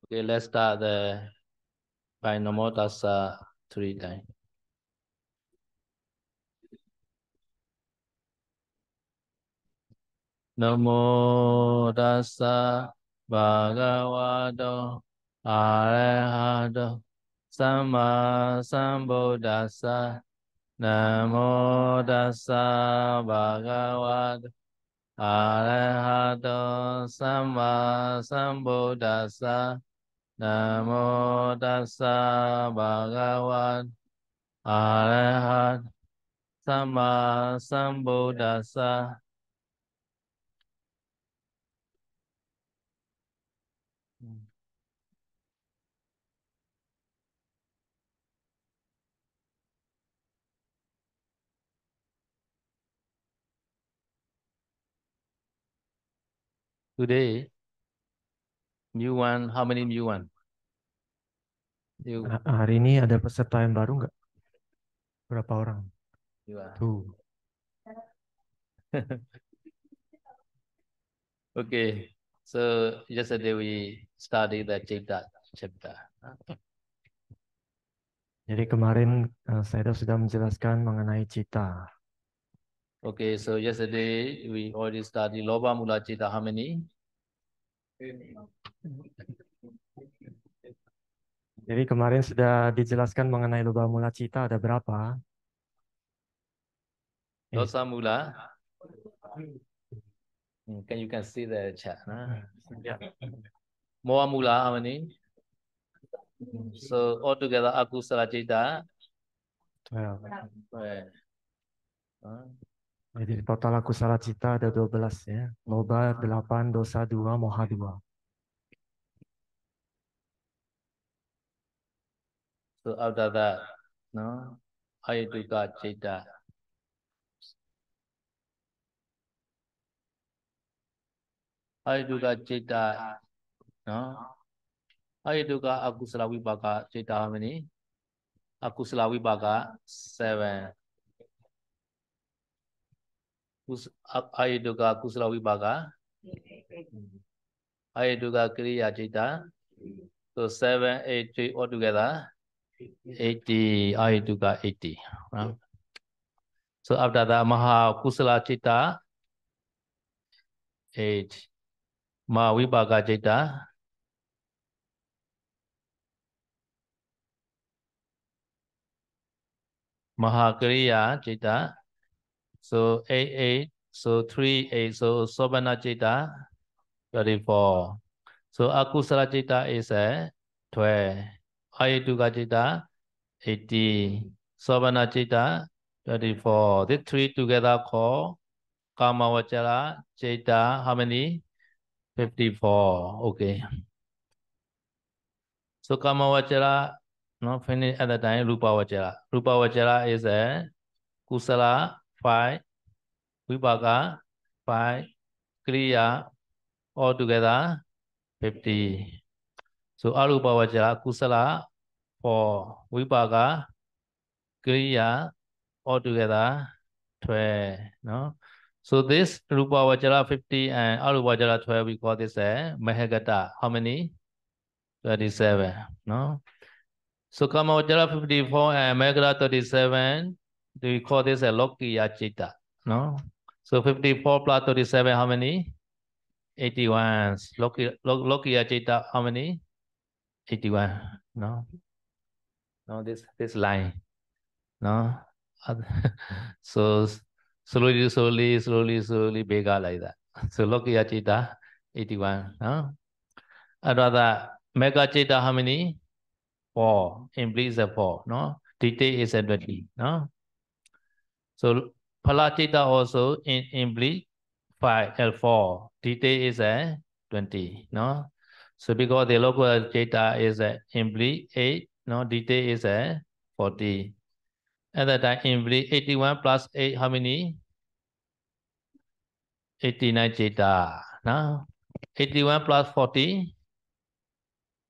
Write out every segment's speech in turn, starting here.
Okay, let's start by Namo Tassa 3 times. Namo Tassa Bhagavato Arahato Samma Sambuddhassa. Namo Tassa Bhagavato Arahato Samma Sambuddhassa. Namo Tassa Bhagavato Arahato Samma Sambuddhassa. Today, new one, how many new one? Hari ini ada peserta yang baru nggak? Berapa orang? Tuh. Okay, so yesterday we studied the Citta chapter. Jadi kemarin saya sudah menjelaskan mengenai cita. Okay, so yesterday we already studied Loba Mula Citta, how many? Jadi kemarin sudah dijelaskan mengenai loba mula cita ada berapa? Dosa Mula. You can see the chat. Moha Mula, how many? So altogether Akusala Citta. 12. Right. Jadi total akusala cita ada 12 ya. Loba 8, dosa 2, moha 2. So after that, no, Ayutuka Citta. Ayutuka Citta, no. Ayutuka Akusala Vipaka Citta, how many? Akusala Vipaka 7. Ayutuka Akusala Vipaka. Ayutuka Kriya Citta. So 7, 8, 3 altogether. 80. Ayutuka 80. So after that, Maha Kusala Citta 8. Maha Vipaka Citta. Mahakriya Citta. So 8, 8. So 3, 8. So Sobana Citta 34. So Akusala Citta is 12. Ayutuka Citta 80. Sobana Citta 34. These three together call Kamavachara Citta. How many? 54. Okay. So Kamavachara, no, finish at the time. Rupavachara. Rupavachara is Kusala 5. Vipaka 5. Kriya altogether 50. So Arupavachara Kusala 4. Vipaka Kriya altogether 12. No? So this Rupavachara 50 and Arupavachara 12, we call this a Mahagata. How many? 37. No? So Kamavachara 54 and Mahagata 37, we call this a Lokiya Chitta. No? So 54 plus 37, how many? 81. Lokiya Chitta, how many? 81. No? No, this line. No? So slowly, bigger like that. So Lokiya Chitta, 81. No? Another Mega Chitta, how many? 4. Impli is a 4. No? Dite is a 20. No? So Phala Chitta also in Impli 5 L4. Dite is a 20. No? So because the local Chitta is a Impli 8. No? Dite is a 40. At that time, Impli 81 plus 8, how many? 89 Chitta. No? 81 plus 40.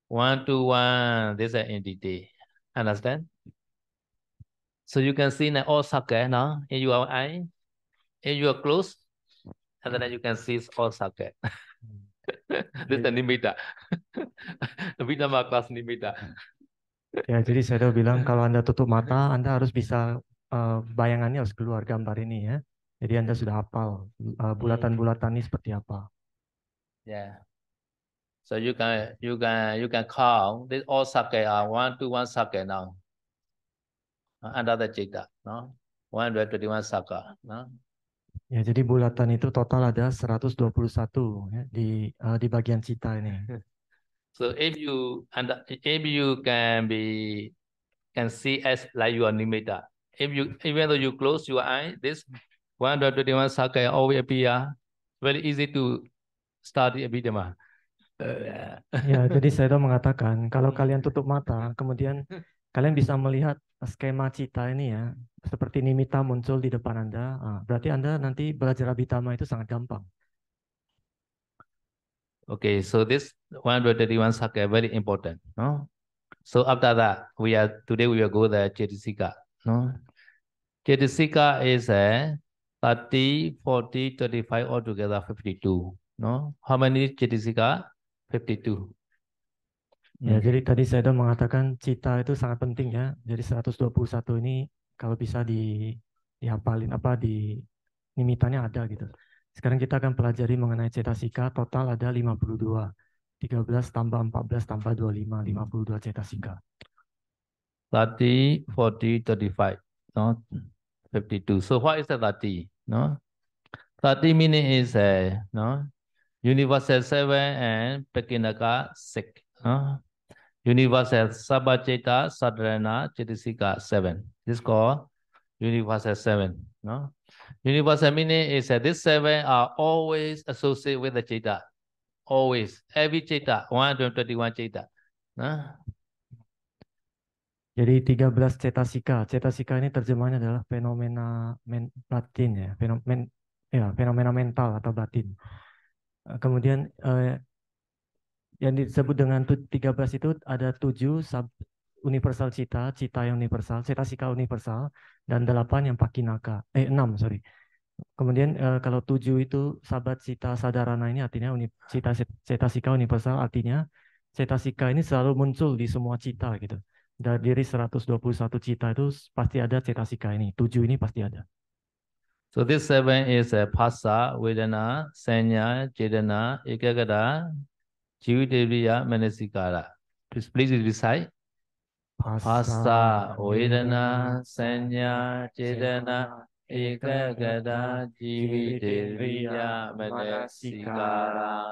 1 to 1. This is an entity. Understand? So you can see now all circle now in your eye, in your clothes, and then you can see all circle. This is the nimitta. Abhidhamma class nimitta. Ya, jadi saya bilang kalau Anda tutup mata, Anda harus bisa bayangannya harus keluar gambar ini ya. Jadi Anda sudah hafal bulatan-bulatan ini seperti apa. Yeah. So you can count this all circle are 1 to 1 circle now. Under the citta, no? 121 circle, no? Ya, jadi bulatan itu total ada 121 ya, di bagian cita ini. So if you can see as like your nimitta. Even though you close your eye, this 121 circle always appear. Very easy to study Abhidhamma. Ya, jadi saya mengatakan kalau kalian tutup mata, kemudian kalian bisa melihat skema cita ini ya, seperti nimitta muncul di depan Anda. Berarti Anda nanti belajar Abhidhamma itu sangat gampang. Okay, so this 131 circle very important, no? So after that, today we will go the Cetasika, no? Cetasika is a 30, 40, 35 altogether 52, no? How many Cetasika? 52. Ya, jadi tadi saya sudah mengatakan cita itu sangat penting ya. Jadi 121 ini kalau bisa dihafalin di nimitannya ada gitu. Sekarang kita akan pelajari mengenai cetasika, total ada 52. 13 tambah 14 tambah 25, 52 cetasika. 30, 40, 35, no? 52. So what is the 30? No? 30 meaning is no? Universal 7 and Pekinaka 6. No? Universal Sabacheta Sadharana Chetasika 7. This is called Universal 7. No? Universal meaning is that these 7 are always associated with the Cheta. Always. Every Cheta, 121 Cheta. No? Jadi 13 cetasika. Cetasika ini terjemahnya adalah fenomena batin ya, fenomena mental atau batin. Kemudian yang disebut dengan 13 itu ada 7 universal cita, cita yang universal, cetasika universal, dan 8 yang pakinaka. 6, sorry. Kemudian kalau 7 itu sahabat cita sadarana ini artinya cetasika universal, artinya cetasika ini selalu muncul di semua cita gitu. Dari 121 cita itu pasti ada cetasika ini, 7 ini pasti ada. So this 7 is Phassa, Vedana, Sanya, Chetana, Ekagata, Jivitevriya, Manasikara. Please recite. Phassa, Vedana, Sanya, Chetana, Ekagata, Jivitevriya, Manasikara.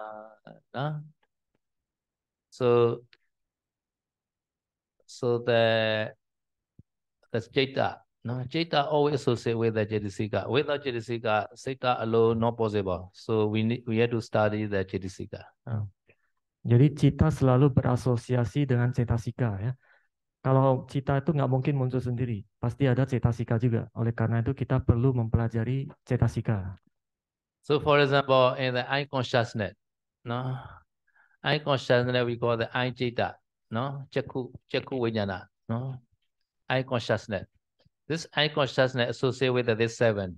So the Jeta, no, Jeta always associated with the Jetisika. Without Jetisika, Sita alone not possible. So we have to study the Jetisika. Jadi cita selalu berasosiasi dengan cetasika ya. Kalau cita itu nggak mungkin muncul sendiri, pasti ada cetasika juga. Oleh karena itu kita perlu mempelajari cetasika. So for example, in the eye consciousness, no, eye consciousness we call the eye Jeta, no, Chakku Vijnana, no, eye consciousness. This eye consciousness associated with this 7.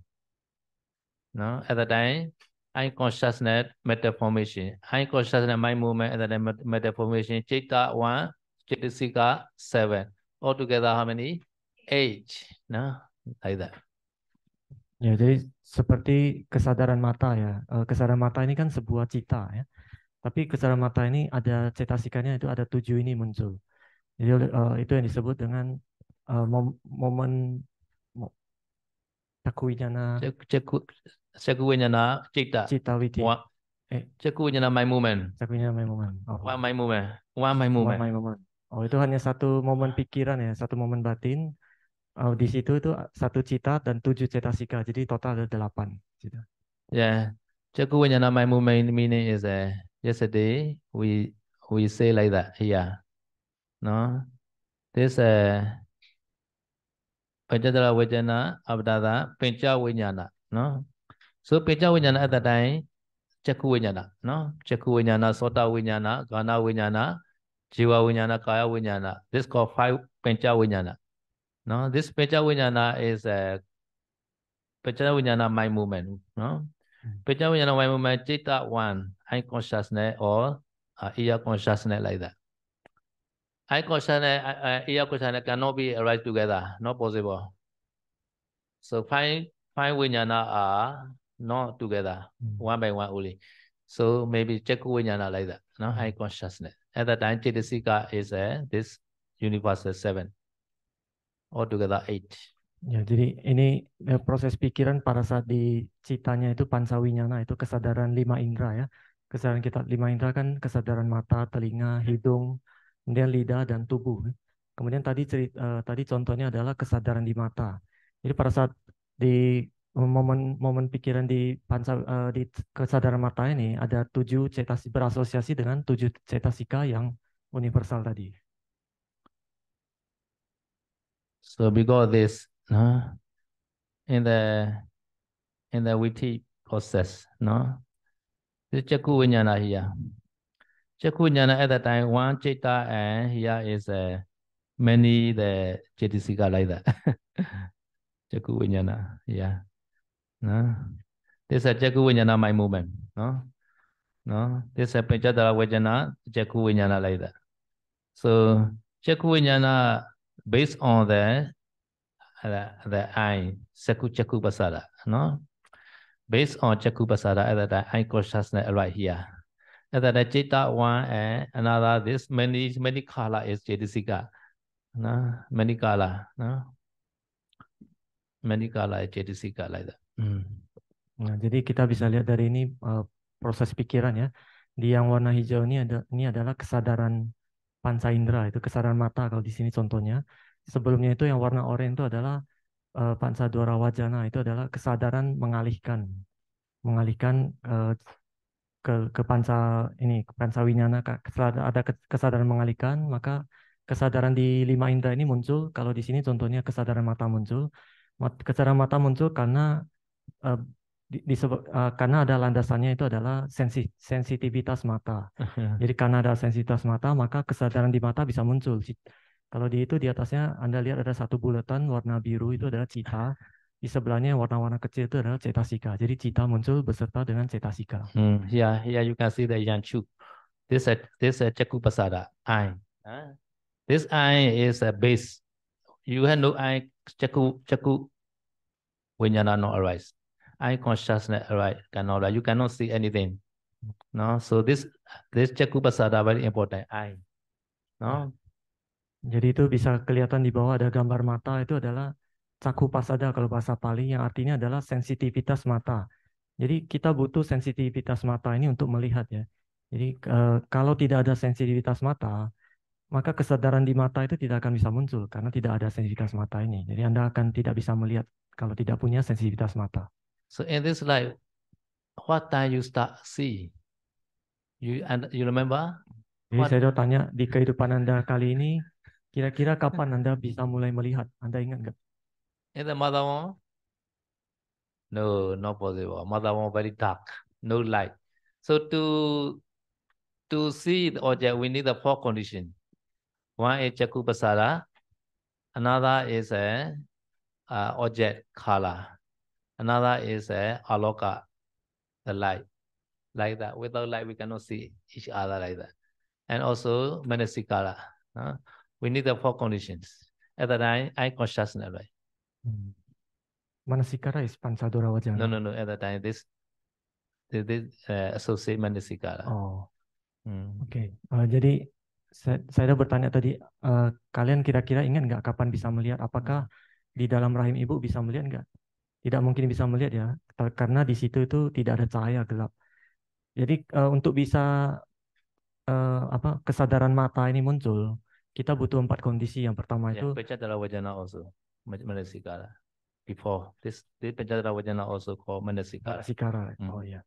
No, at the time, eye consciousness meta formation. Eye consciousness mind movement at the time meta formation. Chitta 1, Chittasika 7. Altogether how many? 8. No, like that. Ya, jadi seperti kesadaran mata ya. Kesadaran mata ini kan sebuah cita ya. Tapi kesadaran mata ini ada cetasikanya itu ada 7 ini muncul. Jadi itu yang disebut dengan momen Chakku Vijnana. Chakku Vijnana, Chitta. Cita Witi. Chakku Vijnana mind movement. Chakku Vijnana mind movement. One mind movement. One mind movement. One mind movement. Oh, itu hanya satu momen pikiran ya, satu momen batin. Di situ itu 1 cita dan 7 cetasika. Jadi total ada 8. Gitu. Yeah. Chakku Vijnana mind movement meaning is yesterday we say like that here. No, this Pajadara Vijnana, Abdada, Pincha Vijnana. No, so Pincha Vijnana at the time, Chakku Vijnana. No, Chakku Vijnana, Sota Vijnana, Gana Vijnana, Jiva Vijnana, Kaya Vijnana. This called 5 Pincha Vijnana. No, this Pincha Vijnana is Pincha Vijnana mind movement. No, Pecha Vijnana mind movement, Citta one, eye consciousness or ear consciousness like that. Eye consciousness, ear consciousness cannot be arise together, not possible. So five Vijnana are not together, one by one only. So maybe Chakku Vijnana like that, no? Eye consciousness. At that time, Cittasika is this universal 7. Altogether 8. Ya, jadi ini proses pikiran pada saat di citanya itu pancawinyana, itu kesadaran 5 indera ya. Kesadaran kita 5 indera kan kesadaran mata, telinga, hidung, kemudian lidah dan tubuh. Kemudian tadi contohnya adalah kesadaran di mata. Jadi pada saat di momen pikiran di di kesadaran mata ini ada 7 cetasika berasosiasi dengan 7 cetasika yang universal tadi. So because this in the witi process, no, the Chakku Vijnana here. Chakku Vijnana at that time, one Citta, and here is many the Cittasika like that. Chakku Vijnana, yeah. No? This is a Chakku Vijnana mind movement, no? No, this is a Panchadara Vijnana, Chakku Vijnana like that. So Chakku Vijnana based on the eye, Chakku Pasada, no? Based on Chakku Pasada, at that time, eye consciousness right here. At that time, Citta one and another, this many color is Cittasika, no? Many color, no? Many color is Cittasika like that. Nah, jadi kita bisa lihat dari ini proses pikiran ya. Di yang warna hijau ini adalah kesadaran panca indera, itu kesadaran mata kalau di sini contohnya. Sebelumnya itu yang warna oranye itu adalah panca dwara wajana, itu adalah kesadaran mengalihkan ke panca ini, ke panca winyana. Ada kesadaran mengalihkan, maka kesadaran di 5 indera ini muncul. Kalau di sini contohnya kesadaran mata muncul. Kesadaran mata muncul karena karena ada landasannya itu adalah sensitivitas mata. Jadi karena ada sensitivitas mata, maka kesadaran di mata bisa muncul. Kalau di atasnya Anda lihat ada satu bulatan warna biru, itu adalah cita. Di sebelahnya warna-warna kecil itu adalah cetasika. Jadi cita muncul beserta dengan cetasika. Here you can see the yanchu. This is Chakku Pasada, eye. This eye is a base. You have no eye, Chakku Vijnana not arise. Eye consciousness arise cannot arise. You cannot see anything. No, so this Chakku Pasada very important. Eye. No. Jadi itu bisa kelihatan di bawah ada gambar mata, itu adalah Chakku Pasada kalau bahasa Pali, yang artinya adalah sensitivitas mata. Jadi kita butuh sensitivitas mata ini untuk melihat ya. Jadi kalau tidak ada sensitivitas mata, maka kesadaran di mata itu tidak akan bisa muncul karena tidak ada sensitivitas mata ini. Jadi Anda akan tidak bisa melihat kalau tidak punya sensitivitas mata. So in this life, what time you start see? You remember? Jadi saya tanya, di kehidupan Anda kali ini, kira-kira kapan Anda bisa mulai melihat? Anda ingat nggak? In the mother one? No, not possible. Mother one very dark, no light. So to see the object, we need the 4 conditions. One is Chakku Pasada, another is a object color, another is a aloka, the light, like that. Without light, we cannot see each other like that. And also manasikara. We need the 4 conditions. At the time, eye consciousness, right? Manasikara is Pancadora Wajana. No. At the time, this associate manasikara. Oh, oke. Jadi saya bertanya tadi, kalian kira-kira ingat nggak kapan bisa melihat? Apakah di dalam rahim ibu bisa melihat nggak? Tidak mungkin bisa melihat ya, karena di situ itu tidak ada cahaya gelap. Jadi untuk bisa kesadaran mata ini muncul, kita butuh 4 kondisi. Yang pertama itu Pencadara Wajana also manasikara. Before this Pencadara Wajana also called manasikara. Oh ya.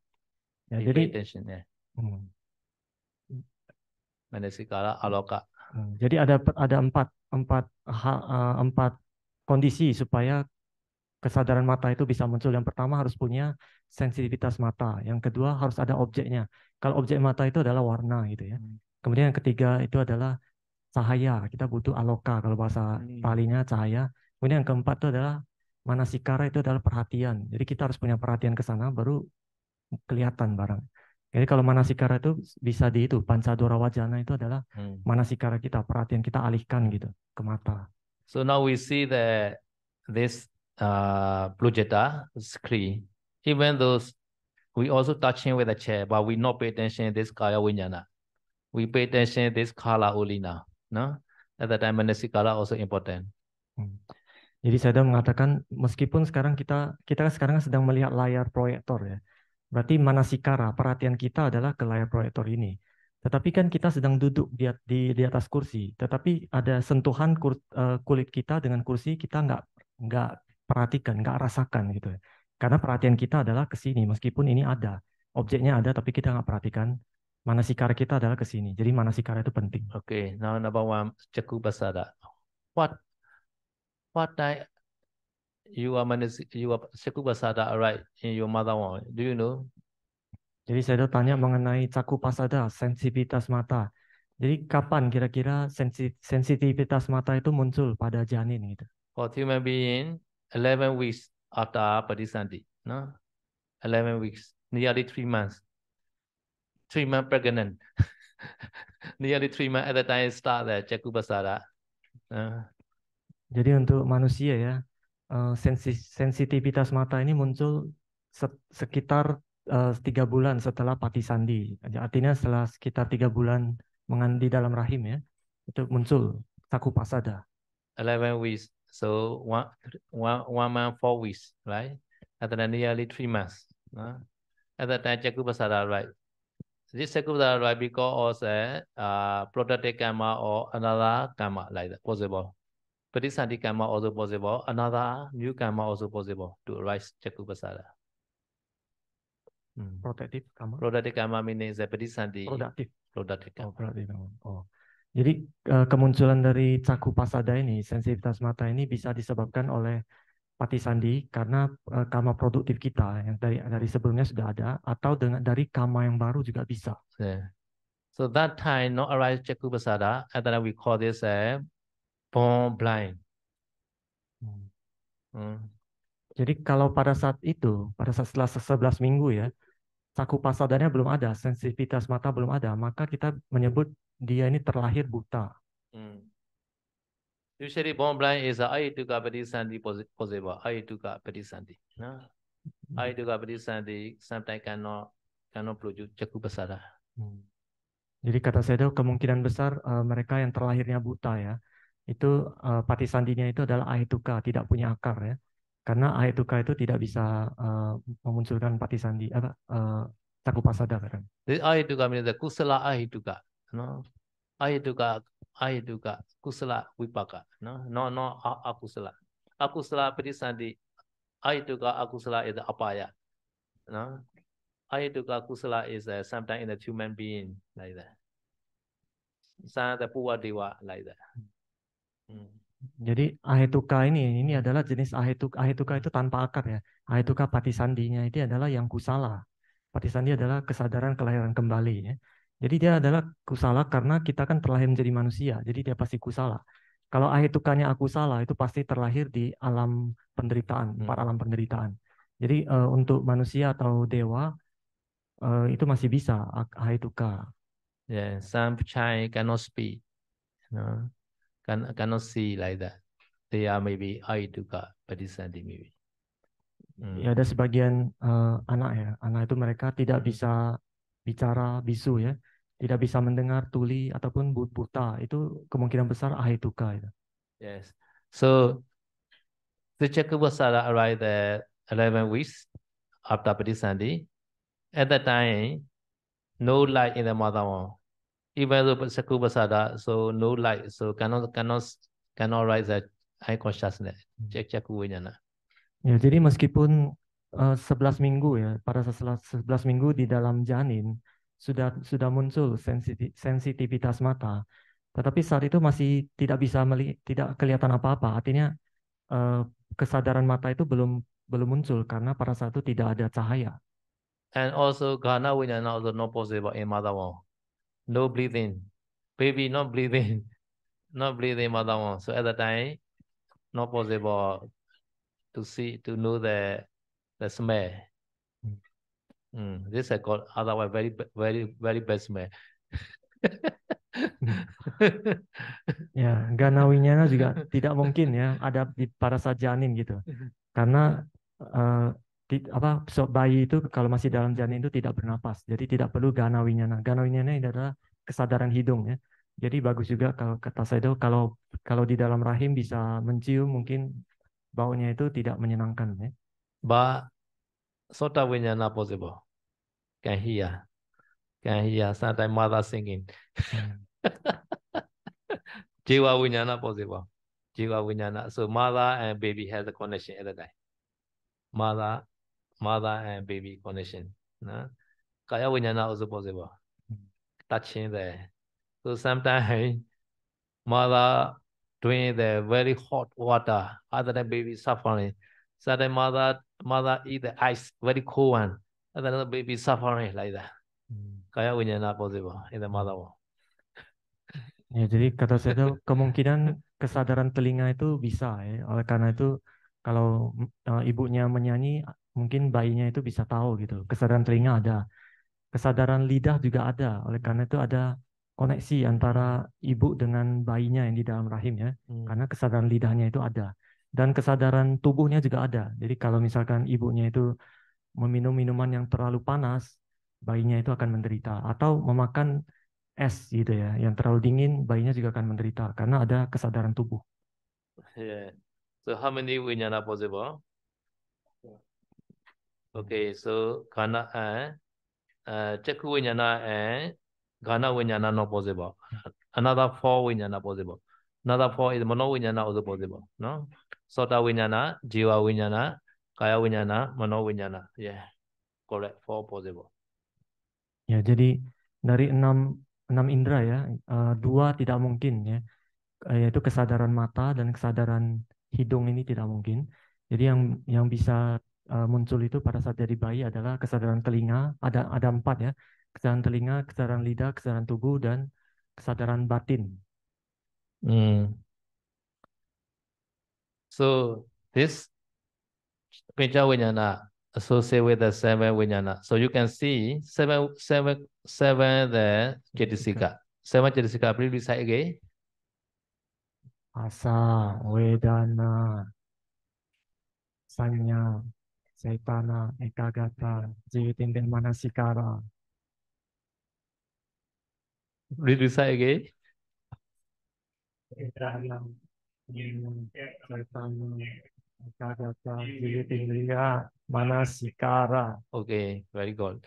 Ya, jadi attention, ya. Manasikara, aloka. Jadi ada 4 kondisi supaya kesadaran mata itu bisa muncul. Yang pertama harus punya sensitivitas mata. Yang kedua harus ada objeknya. Kalau objek mata itu adalah warna gitu ya. Kemudian yang ketiga itu adalah cahaya. Kita butuh aloka kalau bahasa Palinya cahaya. Kemudian yang keempat itu adalah manasikara, itu adalah perhatian. Jadi kita harus punya perhatian ke sana, baru kelihatan barang. Jadi kalau manasikara itu bisa di itu pancadora wajana itu adalah manasikara kita, perhatian kita alihkan gitu ke mata. So now we see that this projector screen, even though we also touching with the chair, but we not pay attention this kaya vinyana. We pay attention this kala only now. No? At that time manasikara also important. Jadi saya mengatakan meskipun sekarang kita sekarang sedang melihat layar proyektor ya. Berarti manasikara, perhatian kita adalah ke layar proyektor ini. Tetapi kan kita sedang duduk di atas kursi. Tetapi ada sentuhan kulit kita dengan kursi, kita nggak perhatikan, nggak rasakan gitu ya. Karena perhatian kita adalah ke sini, meskipun ini ada. Objeknya ada, tapi kita nggak perhatikan. Manasikara kita adalah ke sini. Jadi manasikara itu penting. Okay, now number one, Caku Pasada. What type you are Caku Pasada right in your mother one? Do you know? Jadi saya tanya mengenai caku pasada, sensitivitas mata. Jadi kapan kira-kira sensitivitas mata itu muncul pada janin gitu? For human being, 11 weeks after Padisandi, no? 11 weeks, nearly 3 months. 3 months pregnant. Nearly 3 months at the time start the Caku Pasada. Jadi untuk manusia ya, sensitivitas mata ini muncul sekitar 3 bulan setelah Patisandi. Artinya setelah sekitar 3 bulan di dalam rahim ya, itu muncul caku pasada. 11 weeks, so one month 4 weeks, right? At the nearly 3 months. At that time Caku Pasada, right? This Caku Pasada, right, because of protected karma or another karma like that possible. Padisandi karma also possible, another new karma also possible to arise Caku Pasada. Protektif karma. Productive karma means Padisandi. Produktif. Productive karma. Oh, produktif karma. Oh. Jadi kemunculan dari caku pasada ini, sensitivitas mata ini bisa disebabkan oleh Patisandi karena karma produktif kita yang dari sebelumnya sudah ada, atau dari karma yang baru juga bisa. Yeah. So that time not arise Caku Pasada, and then we call this born blind. Jadi kalau pada saat itu, pada saat setelah 11 minggu ya, caku pasadanya belum ada, sensitivitas mata belum ada, maka kita menyebut dia ini terlahir buta. Usually born blind is Ayituka Padisandi possible. Ayituka Padisandi. No? Ayituka Padisandi sometimes cannot produce Caku Pasada. Jadi kata saya kemungkinan besar mereka yang terlahirnya buta ya, itu Patisandinya itu adalah Ahituka, tidak punya akar ya. Karena Ahituka itu tidak bisa memunculkan Patisandi caku pasada kan. This Ahituka means the Kusala Ahituka. No? Ahituka Kusala Vipaka. No, Akusala. Akusala Padisandi. Ahituka Akusala is the Apaya. No? Ahituka Kusala is sometimes in the human being like that. Some the Puwa Dewa like that. Jadi Ahetuka ini adalah jenis Ahetuka. Ahetuka itu tanpa akar ya. Ahetuka Patisandinya itu adalah yang kusala. Patisandi adalah kesadaran kelahiran kembali ya. Jadi dia adalah kusala karena kita kan terlahir menjadi manusia. Jadi dia pasti kusala. Kalau Ahetukanya akusala itu pasti terlahir di alam penderitaan, 4 alam penderitaan. Jadi untuk manusia atau dewa itu masih bisa Ahetuka. Yeah, some child cannot speak. No? Cannot see like that. They are maybe Ayituka Padisandi maybe. Ya ada sebagian anak ya, anak itu mereka tidak bisa bicara bisu ya, tidak bisa mendengar tuli ataupun buta, itu kemungkinan besar Ahituka itu. Yes. So the Chakubasara arrived at 11 weeks after Padisandi. At that time, no light in the mother womb. Even though Chakubasara, so no light, so cannot rise that high consciousness. Chaku Vijnana. Ya, jadi meskipun 11 minggu ya, pada setelah 11 minggu di dalam janin sudah muncul sensitivitas mata, tetapi saat itu masih tidak bisa tidak kelihatan apa-apa. Artinya kesadaran mata itu belum muncul karena pada saat itu tidak ada cahaya. And also Ghana Vijnana also not possible in mother womb. No breathing. Baby not breathing. Not breathing mother womb. So at the time, not possible to see, to know the smell. This is called otherwise very bad smell. Ya, Gana Winyana juga tidak mungkin ya ada pada saat janin gitu. Karena bayi itu kalau masih dalam janin itu tidak bernapas. Jadi tidak perlu Gana Winyana. Gana Winyana ini adalah kesadaran hidung ya. Jadi bagus juga kalau kata saya itu kalau di dalam rahim bisa mencium mungkin baunya itu tidak menyenangkan ya. But Sota Vinyana possible. Can hear. Can hear. Sometimes mother singing. Jiva Vinyana possible. Jiva Vinyana. So mother and baby has a connection at the time. Mother and baby connection. No? Kaya Vinyana also possible. Touching there. So sometimes mother doing the very hot water, other than baby suffering. Sometimes mother eat the ice, very cold one, other than baby suffering like that. Kaya Vinyana possible in the mother world. Ya, jadi kata saya itu kemungkinan kesadaran telinga itu bisa ya. Oleh karena itu kalau ibunya menyanyi mungkin bayinya itu bisa tahu gitu. Kesadaran telinga ada. Kesadaran lidah juga ada. Oleh karena itu ada koneksi antara ibu dengan bayinya yang di dalam rahim ya. Karena kesadaran lidahnya itu ada. Dan kesadaran tubuhnya juga ada. Jadi kalau misalkan ibunya itu meminum minuman yang terlalu panas, bayinya itu akan menderita. Atau memakan es gitu ya, yang terlalu dingin, bayinya juga akan menderita karena ada kesadaran tubuh. Yeah. So how many Vinyana possible? Okay, so Ghana Chakku Vinyana and Ghana Vinyana not possible. Another 4 Vinyana possible. Another 4 is Mano Vinyana also possible. No? Sota Vinyana, Jiva Vinyana, Kaya Vinyana, Mano Vinyana. Yeah, correct. 4 possible. Ya, jadi dari enam indera ya, 2 tidak mungkin ya, yaitu kesadaran mata dan kesadaran hidung ini tidak mungkin. Jadi yang bisa muncul itu pada saat jadi bayi adalah kesadaran telinga, ada 4 ya, kesadaran telinga, kesadaran lidah, kesadaran tubuh dan kesadaran batin. So this Pincha Vinyana associated with the 7 Vinyana. So you can see 7 the Chetasika. 7 Chetasika, please recite again. Asa, Vedana, Sanya, Cetana, Ekagata, Jivitinda Manasikara. Please recite again. Vedana, Cetana, Ekagata, Jivitinda Manasikara. Okay, very good.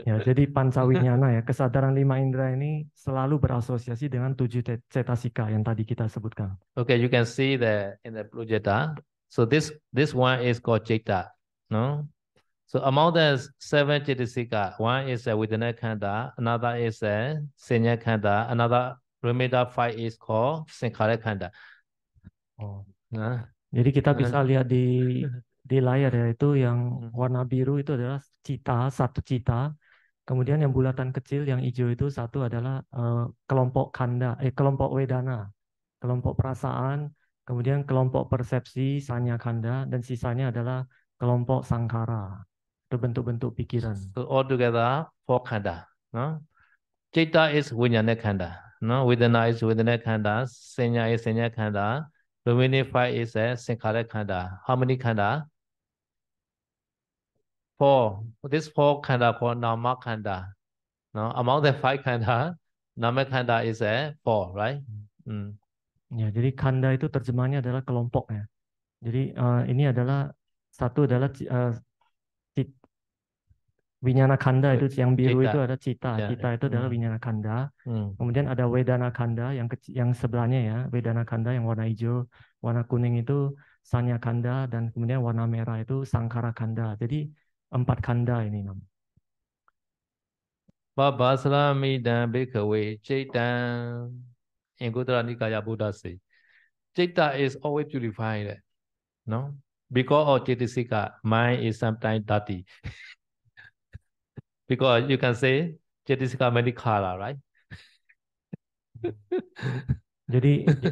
Ya, jadi pancawinyana ya, kesadaran 5 indera ini selalu berasosiasi dengan 7 cetasika yang tadi kita sebutkan. Okay, you can see that in the projector. So this one is called Jeta, no? So among the 7 Chetasika, one is a Vedana Khanda, another is a Senya Khanda, another remainder 5 is called Sankhara Khanda. Oh. Jadi kita bisa lihat di layar ya, itu yang warna biru itu adalah cita, satu cita. Kemudian yang bulatan kecil yang hijau itu satu adalah kelompok kelompok wedana, kelompok perasaan, kemudian kelompok persepsi, sanya khanda, dan sisanya adalah kelompok sangkara, itu bentuk-bentuk pikiran. So all together 4 khanda, no? Chitta is Vijnana Khanda, no? Vedana is Vedana Khanda, Senya is Senya Khanda, remaining 5 is a Sankhara Khanda. How many khanda? 4. This 4 khanda called Nama Khanda. No, among the 5 khanda, Nama Khanda is a 4, right? Ya, jadi khanda itu terjemahnya adalah kelompok ya. Jadi ini adalah satu adalah Winyana Khanda itu yang biru Cita. itu ada cita, cita itu adalah Winyana Khanda. Kemudian ada Vedana Khanda yang sebelahnya ya, Vedana Khanda yang warna hijau, warna kuning itu Sanya Khanda dan kemudian warna merah itu Sangkara Khanda. Jadi 4 khanda ini nam. Babasrami dan Bhikkhave Caitan in Gudra Nikaya Buddha say. Citta is always purified, no? Because of Cetasika, mind is sometimes dirty. Because you can say Cetasika many color, right? Jadi di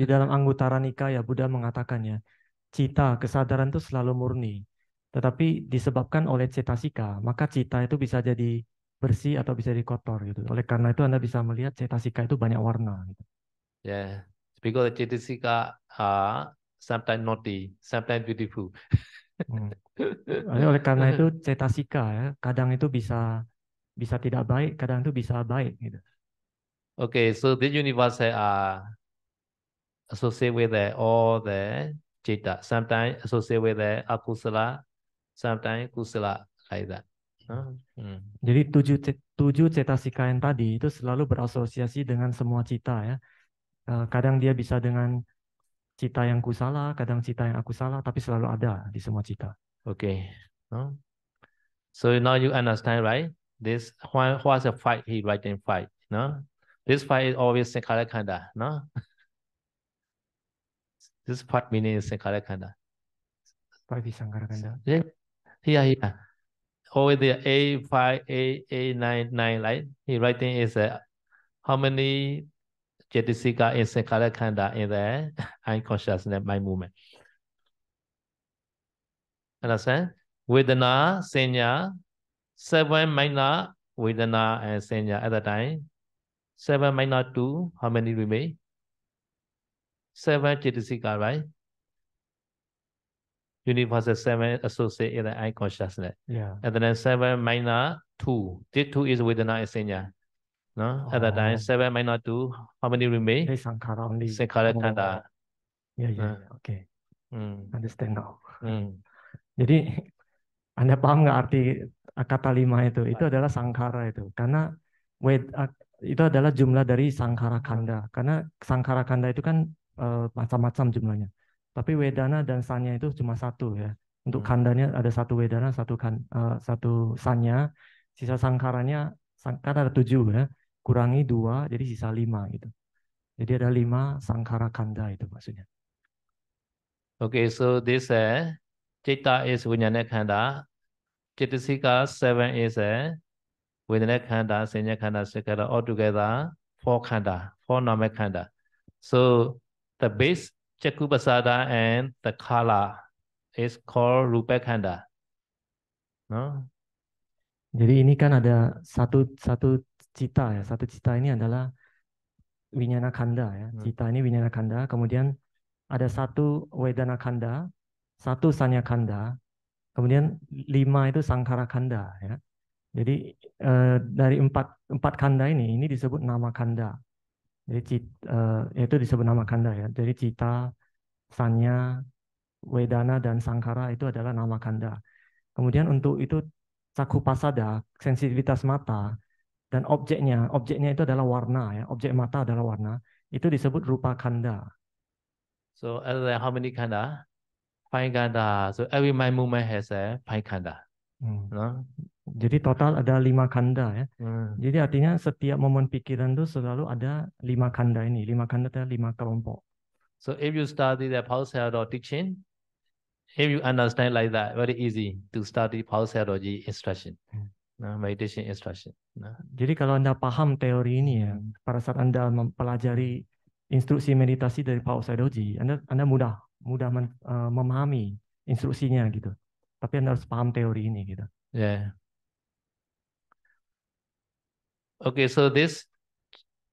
dalam Anguttara Nikaya Buddha mengatakan ya, cita kesadaran itu selalu murni. Tetapi disebabkan oleh cetasika, maka cita itu bisa jadi bersih atau bisa jadi kotor gitu. Oleh karena itu Anda bisa melihat cetasika itu banyak warna gitu. Yeah, because the Chetasika are sometimes naughty, sometimes beautiful. Hmm. Oleh karena itu cetasika ya, kadang itu bisa bisa tidak baik, kadang itu bisa baik gitu. Okay, so the universe are associated with all the Cheta. Sometimes associated with the Akusala, sometimes Kusala, like that. Jadi tujuh cetasika yang tadi itu selalu berasosiasi dengan semua cita ya. Kadang dia bisa dengan cita yang kusala, kadang cita yang akusala, tapi selalu ada di semua cita. Okay. So now you understand, right? This what's a fight? He writing fight. No, this fight is always Sankara Khanda. No, this part meaning is Sankara Khanda. Pak Visangkara Kanda. Yeah, here. Over there, A5, A9, right? He writing is how many Chetasika in Sankara Khanda in the unconsciousness mind movement. Understand? Vedana, Senya, 7 minor Vedana and Senya at the time. 7 minor 2, how many remain? 7 Chetasika, right? Universal 7 associated in the unconsciousness. Ya. And then 7 minor 2. This 2 is Vedana and Senya. No? At the time, 7 minor 2, how many remain? Jadi Sankara only. Sankara Khanda. Ya, oke. Understand now. Jadi Anda paham nggak arti kata 5 itu? Itu adalah Sankara itu. Karena itu adalah jumlah dari Sankara Kanda. Karena Sankara Kanda itu kan macam-macam jumlahnya. Tapi Wedana dan Sanya itu cuma satu ya. Untuk kandanya ada satu Wedana, satu Sanya. Sisa Sangkaranya kan ada 7 ya. Kurangi 2, jadi sisa 5 gitu. Jadi ada 5 Sankara Kanda itu maksudnya. Okay, so this Chitta is Vijnana Khanda. Chetasika 7 is Vedana Khanda, Senya Khanda, Sakara, altogether 4 Khanda, 4 normal Khanda. So the base Chakupasada and the Kala is called Rupa Khanda. No? Jadi ini kan ada satu cita ya. Satu cita ini adalah Winyana Kanda ya. Cita ini Winyana Kanda. Kemudian ada satu Wedana Kanda, satu Sanya Kanda, kemudian 5 itu Sangkara Kanda ya. Jadi dari empat kanda ini disebut nama kanda. Jadi itu disebut nama kanda ya. Jadi cita, sanya, wedana dan sangkara itu adalah nama kanda. Kemudian untuk itu cakupasada, sensitivitas mata dan objeknya itu adalah warna ya. Objek mata adalah warna. Itu disebut rupa kanda. So how many Khanda? 5 Khanda. So every mind movement has a 5 Khanda. No? Jadi total ada 5 kanda ya. Jadi artinya setiap momen pikiran itu selalu ada 5 kanda ini. 5 kanda itu 5 kelompok. So if you study the power cell teaching, if you understand like that, very easy to study power cell instruction, meditation instruction. Jadi kalau Anda paham teori ini ya, pada saat Anda mempelajari instruksi meditasi dari Pak Usaidoji, Anda mudah memahami instruksinya gitu. Tapi Anda harus paham teori ini gitu. Yeah. Okay, so this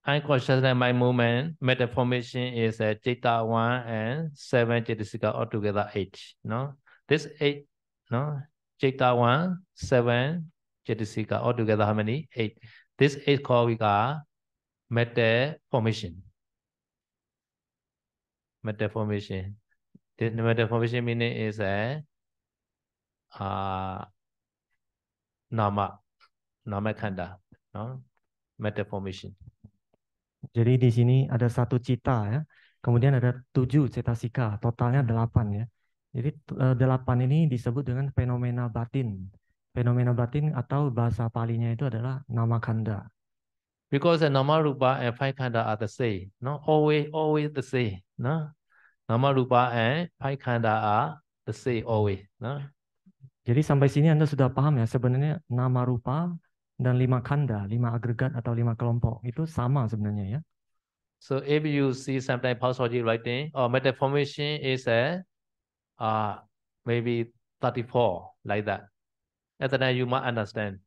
unconsciousness mind movement meta formation is a Chitta 1 and 7 Chetasika altogether 8. No, this 8. No, Chitta 1, 7 Chetasika altogether how many? 8. This 8 called we got meta formation. Meta formation. This meta formation meaning is a nama khanda. No, meta formation. Jadi di sini ada satu cita ya, kemudian ada 7 cetasika, totalnya 8 ya. Jadi 8 ini disebut dengan fenomena batin. Fenomena batin atau bahasa palinya itu adalah nama kanda. Because the nama rupa and 5 khanda are the same, no, always the same, no. Nama rupa and 5 khanda are the same always, no. Jadi sampai sini Anda sudah paham ya, sebenarnya nama rupa dan 5 kanda, 5 agregat atau 5 kelompok itu sama sebenarnya ya. So if you see sometimes Pausology writing or meta formation is a maybe 34, like that. At the time you must understand.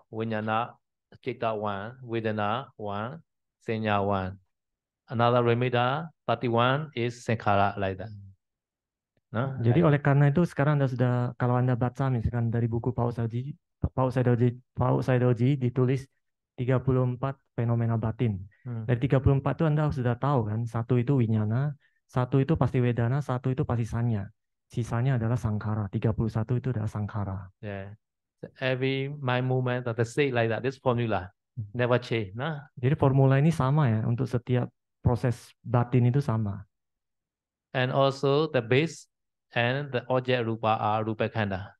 Vijnana, Chitta 1, Vedana 1, Senya 1. Another remainder 31 is Sankhara, like that. No? Jadi oleh karena itu sekarang Anda sudah, kalau Anda baca misalkan dari buku Paus Saidoji ditulis 34 fenomena batin. Dari 34 itu Anda sudah tahu kan, satu itu winyana, satu itu pasti wedana, satu itu pasti sanya. Sisanya adalah sangkara, 31 itu adalah sangkara. Yeah. So every mind movement that they say like that, this formula never change. No? Jadi formula ini sama ya, untuk setiap proses batin itu sama. And also the base and the object rupa are rupa khanda.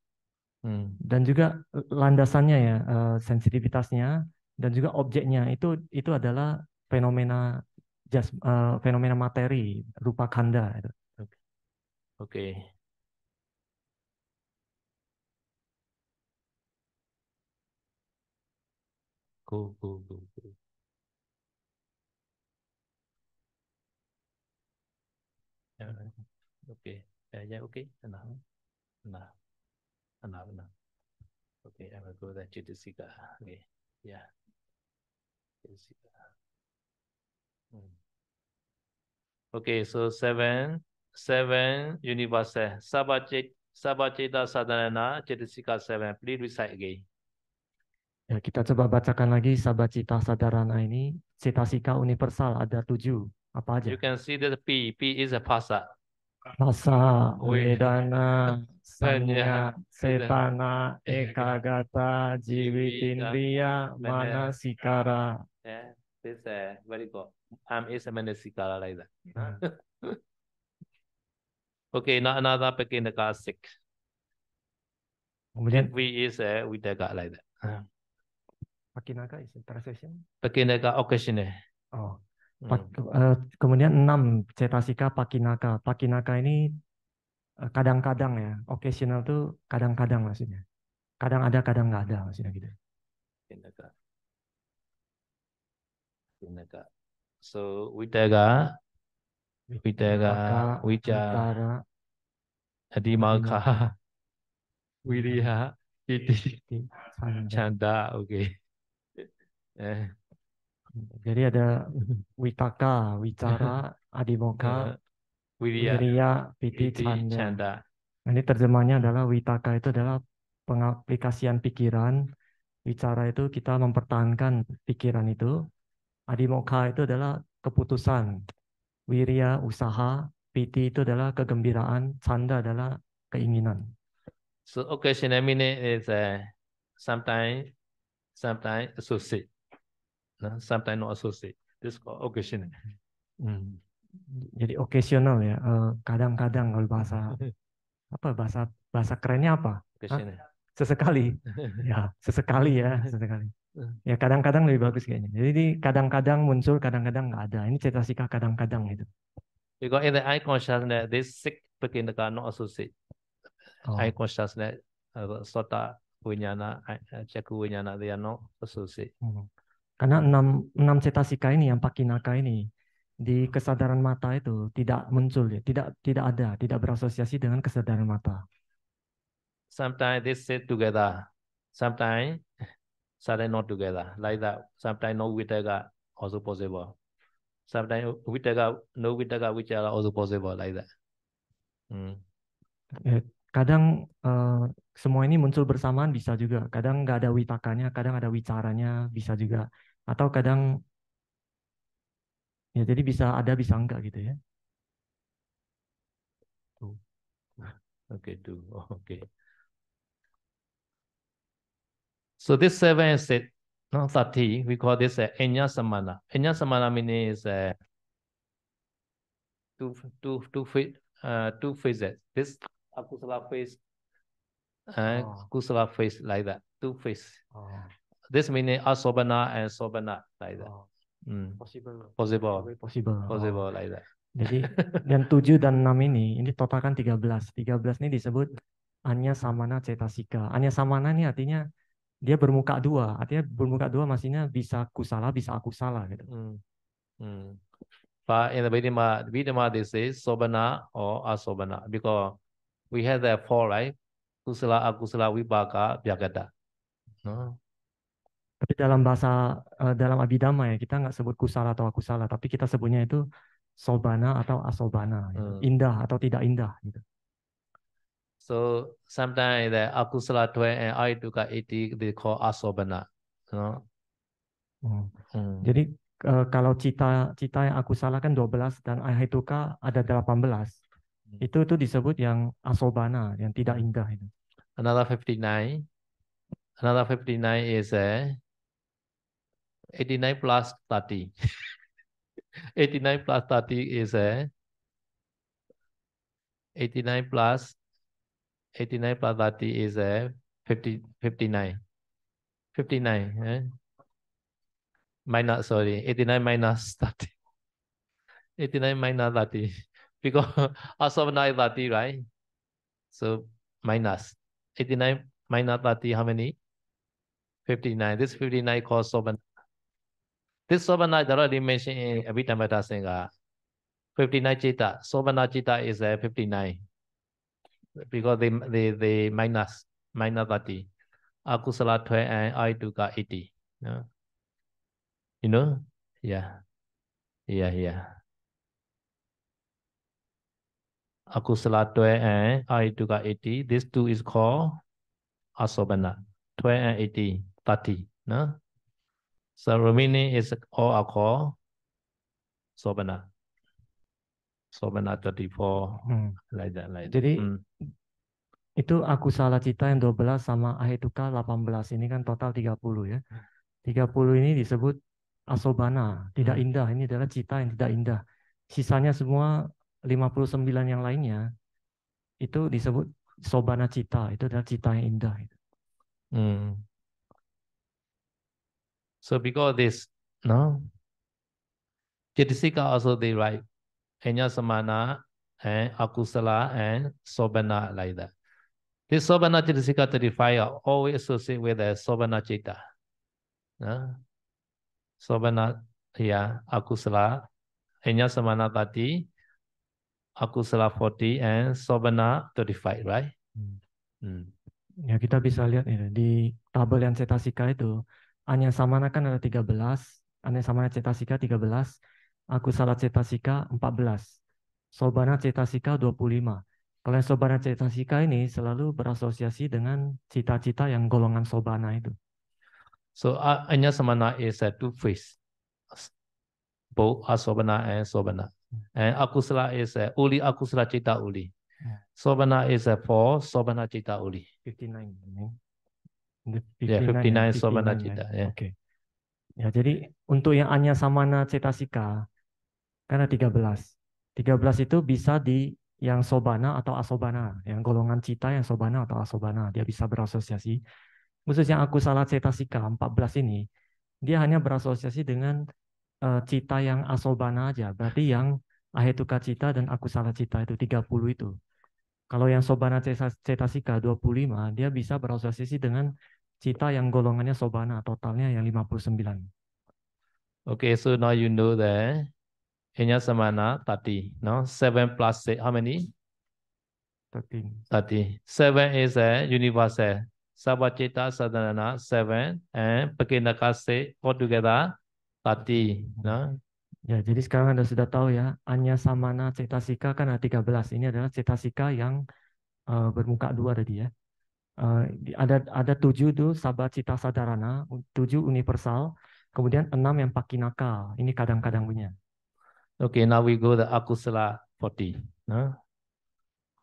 Dan juga landasannya ya, sensitivitasnya dan juga objeknya itu adalah fenomena fenomena materi rupa khanda. Okay. Cool. Okay. Yeah, okay. Enough. Okay, I will go to Chitisika. Okay. Yeah. Chitisika. Okay, so seven universal. Sabachita sadhanana Chitisika 7. Please recite again. Ya, kita coba bacakan lagi Sabacita Sadarana ini. Cetasika universal ada 7. Apa aja? You can see that P is a phasa. Rasa, wedana, sanya, setana, ekagata, jiwitindriya, manasikara. Yeah, this is very good. Is a manasikara like that. Okay, now another Pekinaka 6. Kemudian V is a Vidaka like that. Pakinaka is translation. Pekinaka occasional. Oh. Kemudian 6 cetasika pakinaka. Pakinaka ini kadang-kadang ya. Occasional itu kadang-kadang maksudnya. Kadang ada, kadang nggak ada maksudnya gitu. Pakinaka. So Vidaka, Vichara, Adimaka, Viriya, Iti, Chanda. Okay. Jadi ada witaka, wicara, adimoka, wiriya, piti, canda. Ini terjemahnya adalah witaka itu adalah pengaplikasian pikiran, wicara itu kita mempertahankan pikiran itu, adimoka itu adalah keputusan, wiriya usaha, piti itu adalah kegembiraan, canda adalah keinginan. So occasional meaning is sometimes associate. No? Sometimes not associate. This is called occasional. Jadi occasional ya, kadang-kadang kalau bahasa kerennya apa? Sesekali. Ya, sesekali ya, sesekali. Ya kadang-kadang lebih bagus kayaknya. Jadi kadang-kadang muncul, kadang-kadang nggak ada. Ini cetasika kadang-kadang gitu. Because in the eye consciousness, this six Pekinaka not associate. Eye consciousness, Sota Vinyana, Caku Vinyana, they are not associate. Karena 6 cetasika ini yang pakinaka ini di kesadaran mata itu tidak muncul ya, tidak ada, tidak berasosiasi dengan kesadaran mata. Sometimes they sit together, sometimes not together. Like that, sometimes no Vitaka also possible. Sometimes no Vitaka Vichara also possible like that. Kadang semua ini muncul bersamaan bisa juga. Kadang nggak ada witakanya, kadang ada wicaranya bisa juga. Atau kadang ya jadi bisa ada bisa enggak gitu ya. Okay, okay. So this 7 is it, no 30. We call this Enya Samana. Enya Samana means two phases. This Akusala phase, Kusala phase like that. Two phase. This meaning Asobana and Sobana like that. Possible like that. Jadi dan 7 dan 6 ini total kan 13. 13 ini disebut Anya Samana Cetasika. Anya Samana ini artinya dia bermuka dua. Artinya bermuka dua maksudnya bisa kusala, bisa akusala gitu. But in the Vidima they say Sobana or Asobana because We have that four, right? Kusala, akusala, vipaka, vyagata. No? Tapi dalam bahasa dalam Abhidhamma ya kita nggak sebut kusala atau akusala, tapi kita sebutnya itu sobana atau asobana, gitu. Indah atau tidak indah gitu. So sometimes the akusala 12 and ayatuka 80 they call asobana. No? Jadi kalau cita yang akusala kan 12 dan ahituka ada 18. Itu disebut yang asobana, yang tidak indah itu. Another 59. Another 59 is 89 plus 30. 89 plus 30 is 89 plus 89 plus 30 is 59. 59. Minus, sorry, 89 minus 30. 89 minus 30. Because asobana is 30, right? So minus 89 minus 30, how many? 59. This 59 called sobana. This sobana is already mentioned in Abhidhamma Sangha. 59 citta. Sobana citta is 59. Because they minus 30. Akusala 12 and ayatuka 80. No? You know? Yeah. Akusala 12 and ayatuka 80. This two is called asobana. 12 and 80, 30. No? So remaining is all are called sobana. Sobana 34. Like that. Jadi itu akusala cita yang 12 sama ahituka 18. Ini kan total 30 ya. 30 ini disebut asobana, tidak indah. Ini adalah cita yang tidak indah. Sisanya semua 59 yang lainnya itu disebut sobana cita. Itu adalah cita yang indah. So because this, no? Cetasika also they write Enya samana and akusala and sobana like that. This sobana cetasika 35 are always associated with the sobana citta. Sobana, akusala, enya samana 30, akusala 40, and sobana 35, right? Ya kita bisa lihat ya, di tabel yang cetasika itu, anya samana kan ada 13, anya samana cetasika 13, akusala cetasika 14, sobana cetasika 25. Kalau yang sobana cetasika ini selalu berasosiasi dengan cita-cita yang golongan sobana itu. So anya samana is a two phase, both asobana and sobana. And akusala is uli akusala cita uli. Sobana is for sobana cita uli. 59. 59 sobana cita. Yeah. Oke. Ya, jadi untuk yang anya samana cetasika karena 13. 13 itu bisa di yang sobana atau asobana, yang golongan cita yang sobana atau asobana, dia bisa berasosiasi. Khusus yang akusala cetasika 14 ini, dia hanya berasosiasi dengan cita yang asobana aja. Berarti yang ahetuka cita dan akusala cita itu 30 itu. Kalau yang sobana cetasika 25, dia bisa berasosiasi dengan cita yang golongannya sobana, totalnya yang 59. Okay, so now you know that Enya samana 30, no? 7 plus 6, how many? 13. 30. 7 is a universal. Sabachita sadhanana 7 and Pakinaka 6 altogether 30, no? Ya, jadi sekarang Anda sudah tahu ya, anya samana cetasika kan ada 13. Ini adalah cetasika yang bermuka dua tadi ya. Ada 7 itu sabacita sadarana, 7 universal, kemudian 6 yang pakinaka. Ini kadang-kadang punya. Okay, now we go the akusala 40, no?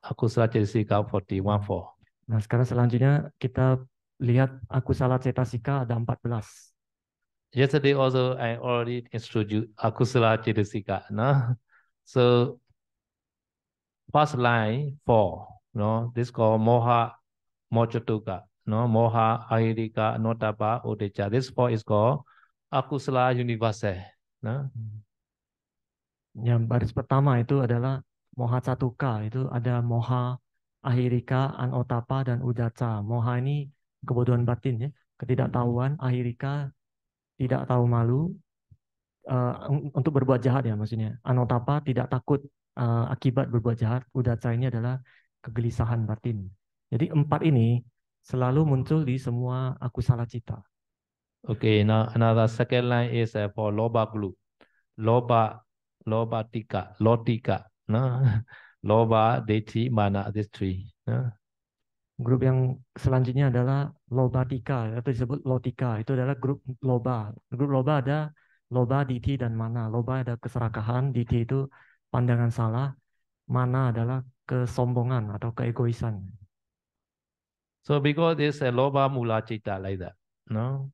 Akusala cetasika 40, 14. Nah, sekarang selanjutnya kita lihat akusala cetasika ada 14. Yesterday also I already introduced akusala cetasika, no? So first line 4, no? This called moha mochatuka, no? Moha ahirika notapa udecha. This 4 is called akusala universal, no? Yang baris pertama itu adalah moha catuka, itu ada moha ahirika, anotapa, dan udaca. Moha ini kebodohan batin ya, ketidaktahuan, ahirika tidak tahu malu, untuk berbuat jahat ya maksudnya. Anotapa tidak takut akibat berbuat jahat, udaca ini adalah kegelisahan batin. Jadi 4 ini selalu muncul di semua akusala cita. Okay, now another second line is for loba group. Loba, loba tika, lotika, no? Loba, deti, mana, these three. No? Grup yang selanjutnya adalah lobatika atau disebut lotika. Itu adalah grup loba. Grup loba ada loba, diti, dan mana. Loba ada keserakahan, diti itu pandangan salah, mana adalah kesombongan atau keegoisan. So because this loba mula citta like that, no?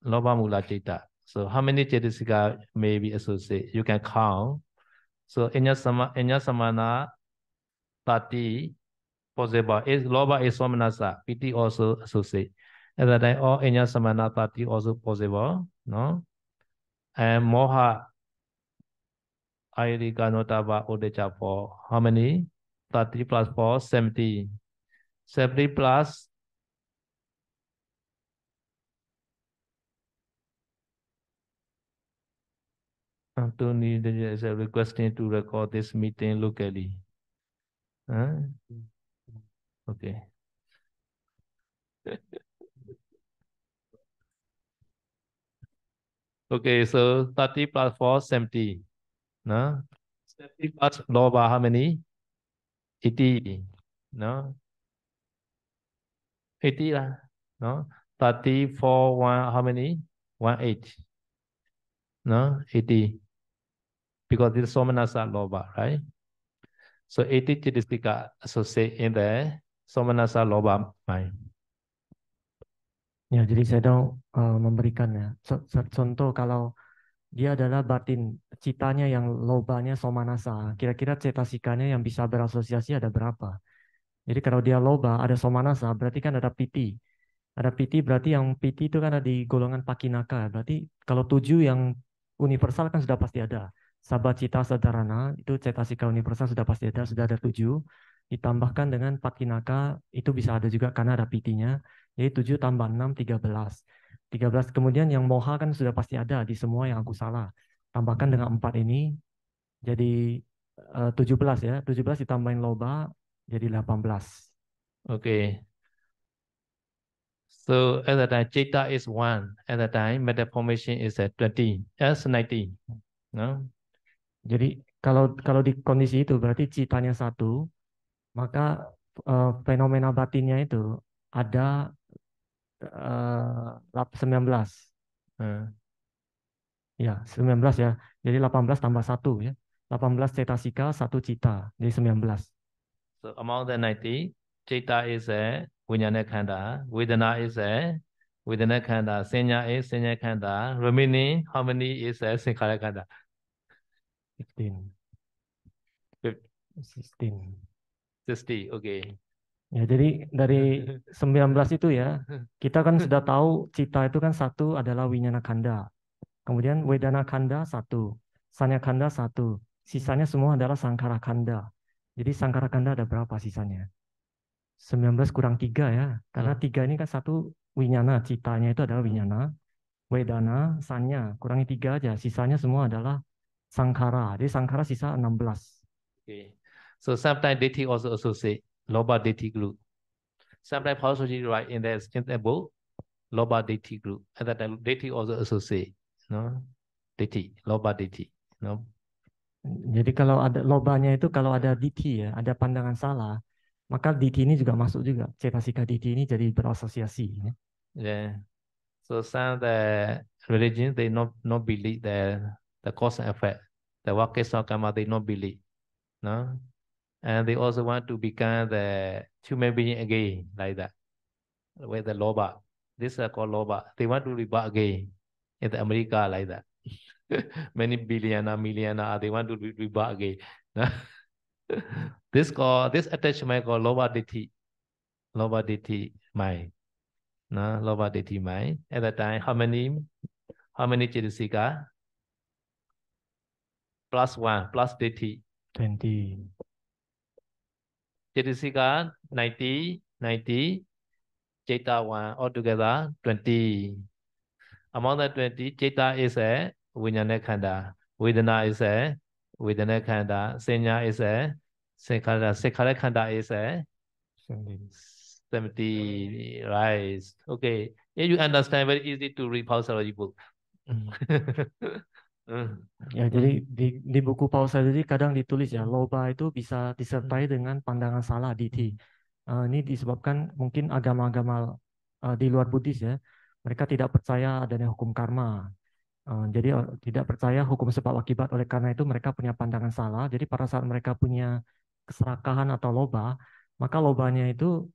Loba mula citta. So how many cetasika may be associated? You can count. So inya samana 30 possible. Is loba is somanasa. Piti also associate. At that time, all inya samana 30 also possible, no? And moha Ayurika notaba odecha for how many? 30 plus 4, 70. 70 plus Anthony is requesting to record this meeting locally. Huh? Okay. Okay, so 30 plus 4, 70. No? 70 plus loba, how many? 80. No? 80 lah. No? 34, 1, how many? 18. No? 80. Because this is Somanasa loba, right? So 80 Chitistika associate in the Somanasa loba mind. Ya, jadi saya tahu memberikan ya. Contoh kalau dia adalah batin, citanya yang lobanya somanasa. Kira-kira cetasikanya yang bisa berasosiasi ada berapa? Jadi kalau dia loba ada somanasa, berarti kan ada piti. Ada piti berarti yang piti itu kan ada di golongan pakinaka. Berarti kalau 7 yang universal kan sudah pasti ada. Sabacita sadarana itu cetasika universal sudah pasti ada, sudah ada 7. Ditambahkan dengan pakinaka itu bisa ada juga karena ada pitinya. Jadi 7 tambah 6, 13. 13 kemudian yang moha kan sudah pasti ada di semua yang aku salah. Tambahkan dengan 4 ini jadi 17 ya. 17 ditambahin loba jadi 18. Okay. So at that time, Chitta is 1. At that time, meta formation is 20. That's 90. No? Jadi kalau di kondisi itu berarti citanya 1, maka fenomena batinnya itu ada 19. Ya, 19 ya. Jadi 18 tambah 1 ya. 18 cetasika, 1 cita. Jadi 19. So among the 90, Chitta is a Vijnana Khanda, Vedana is a Vedana Khanda, Senya is Senya Khanda, remaining how many is a Sankhara Khanda? 15. 16. 60, okay. Ya, jadi dari 19 itu ya, kita kan sudah tahu cita itu kan 1 adalah Winyana Khanda. Kemudian Wedana Khanda 1, Sanya Khanda 1, sisanya semua adalah Sangkara Khanda. Jadi Sangkara Khanda ada berapa sisanya? 19 kurang 3 ya, karena 3 ini kan 1 Winyana, citanya itu adalah Winyana. Wedana, Sanya, kurangi 3 aja, sisanya semua adalah Sangkara. Jadi Sangkara sisa 16. Okay. So sometimes Ditti also associate Loba Ditti group. Sometimes also you write in the book, Loba Ditti group. And that Ditti also associate, no? Ditti, Loba Ditti, no? Jadi kalau ada lobanya itu kalau ada diti ya, ada pandangan salah, maka diti ini juga masuk juga. Cetasika diti ini jadi berasosiasi. Ya. Yeah. So some the religion they not believe the cause and effect. The Vakesa Karma they not believe. No? And they also want to become the human being again, like that. With the Loba. This is called Loba. They want to rebirth again in the America like that. Many millionaire, they want to rebirth again. This attachment called Loba Ditti. Loba Ditti mind. No, Loba Ditti mind. At that time, how many Chitisika? Plus 1, plus Ditti. 20. Chitisika 90, Jeta 1 altogether 20. Among the 20, Jeta is a Vijnana Khanda. Vedana is a Vedana Khanda. Senya is a Sekhala khanda is 70. 70, right? Okay. If you understand, very easy to read Pausalogy book. Ya, jadi di buku Paus Sadoji kadang ditulis ya, loba itu bisa disertai dengan pandangan salah, diti. Ini disebabkan mungkin agama-agama di luar Buddhis ya, mereka tidak percaya adanya hukum karma. Jadi tidak percaya hukum sebab akibat. Oleh karena itu mereka punya pandangan salah. Jadi pada saat mereka punya keserakahan atau loba, maka lobanya itu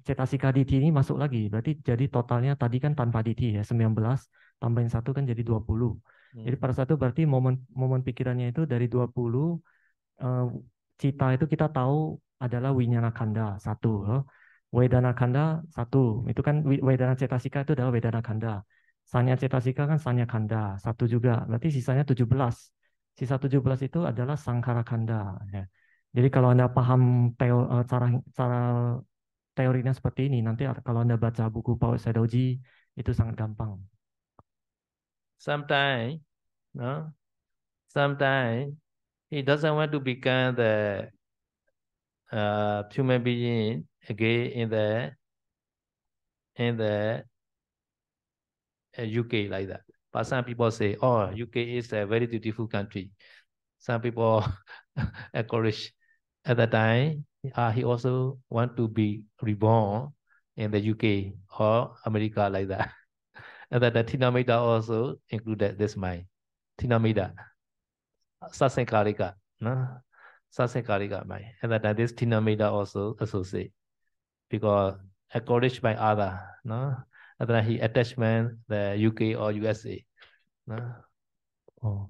cetasika diti ini masuk lagi. Berarti jadi totalnya tadi kan tanpa diti ya, 19 tambahin 1 kan jadi 20. Jadi pada saat itu berarti momen pikirannya itu dari 20 eh, cita itu kita tahu adalah winyana kanda 1. Wedana kanda 1. Itu kan wedana cetasika itu adalah wedana kanda. Sanya cetasika kan sanya kanda 1 juga. Berarti sisanya 17. Sisa 17 itu adalah sangkara kanda ya. Jadi kalau Anda paham cara cara teorinya seperti ini, nanti kalau Anda baca buku Paul Sadoji itu sangat gampang. Sometimes, no? Sometimes he doesn't want to become the human being again in the UK like that. But some people say, "Oh, UK is a very beautiful country." Some people encourage. At that time, he also want to be reborn in the UK or America like that. And that the Tinamida also included this mind. Tinamida, Sasenkarika, no? Sasenkarika mind. And that this Tinamida also associate because encouraged by other, no? And then he attachment the UK or USA, no? Oh.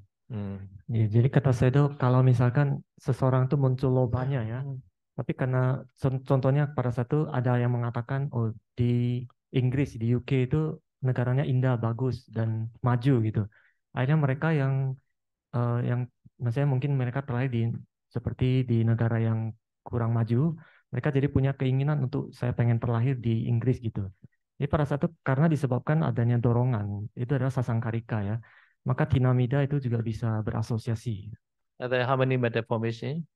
Ya, jadi kata saya itu kalau misalkan seseorang tuh muncul lobanya ya, tapi karena contohnya pada satu ada yang mengatakan oh di Inggris di UK itu negaranya indah bagus dan maju gitu. Akhirnya mereka yang maksudnya mungkin mereka terlahir di seperti di negara yang kurang maju, mereka jadi punya keinginan untuk saya pengen terlahir di Inggris gitu. Jadi pada satu karena disebabkan adanya dorongan itu adalah sasangkarika ya. Maka tinamida itu juga bisa berasosiasi. And then how many meta formation?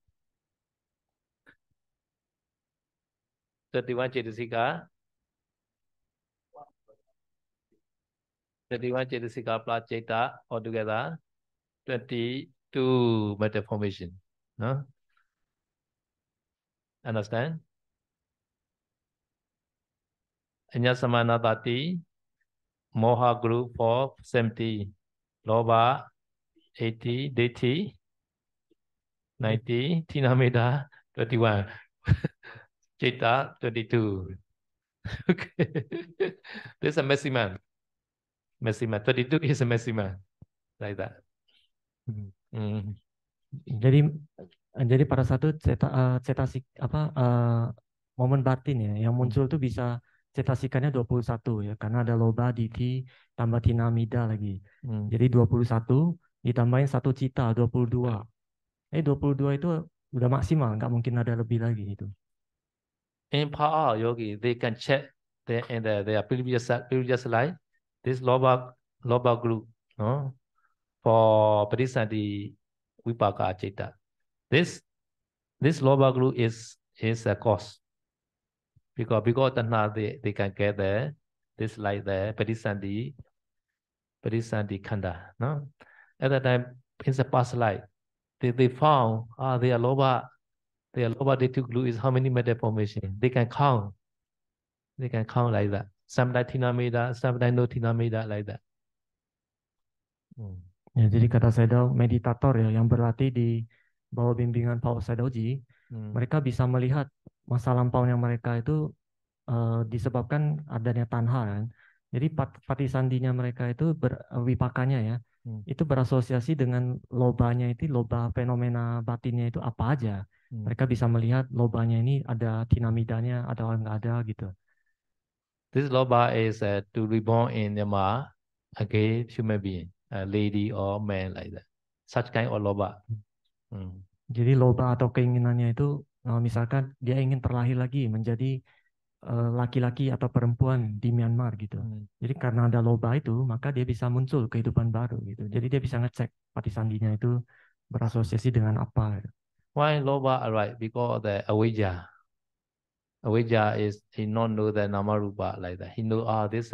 31 Chetasika. 31 Chetasika plus Cheta altogether 22 meta formation. No? Understand? Anyasamanatati, Moha group for 70, Loba 80, Deti 90, Tinamida 21, Cheta 22. Okay. This is a maximum. Maximum 32 is a maximum. Like that. Jadi pada satu cetasik momen batin ya yang muncul tuh bisa cetasikannya 21 ya karena ada loba diti tambah tinamida lagi. Jadi 21 ditambahin satu cita 22. 22 itu udah maksimal, nggak mungkin ada lebih lagi itu. In power yogi, they can check their previous life. This loba group, no, for Parisati Vipaka Cheta. This loba group is a cause because now they can get there. This like the Parisati Khanda, no. At that time in the past life, they found their loba Ditu glue is how many meta formation they can count. They can count like that. Sometimes tinamida, sometimes no tinamida like that. Ya, jadi kata Sayadaw meditator ya yang berlatih di bawah bimbingan Paul Sayadawji, mereka bisa melihat masa lampaunya mereka itu disebabkan adanya tanha kan. Jadi patisandinya mereka itu wipakanya ya, itu berasosiasi dengan lobanya itu, loba fenomena batinnya itu apa aja. Mereka bisa melihat lobanya ini ada tinamidanya, ada atau enggak ada gitu. This loba is to reborn in Myanmar again human being, a lady or man like that. Such kind of loba. Jadi loba atau keinginannya itu misalkan dia ingin terlahir lagi menjadi laki-laki atau perempuan di Myanmar gitu. Jadi karena ada loba itu, maka dia bisa muncul kehidupan baru gitu. Jadi dia bisa ngecek patisandinya itu berasosiasi dengan apa. Gitu. Why loba arise? Because the avijja. Avijja is he not know the namarupa like that. He know this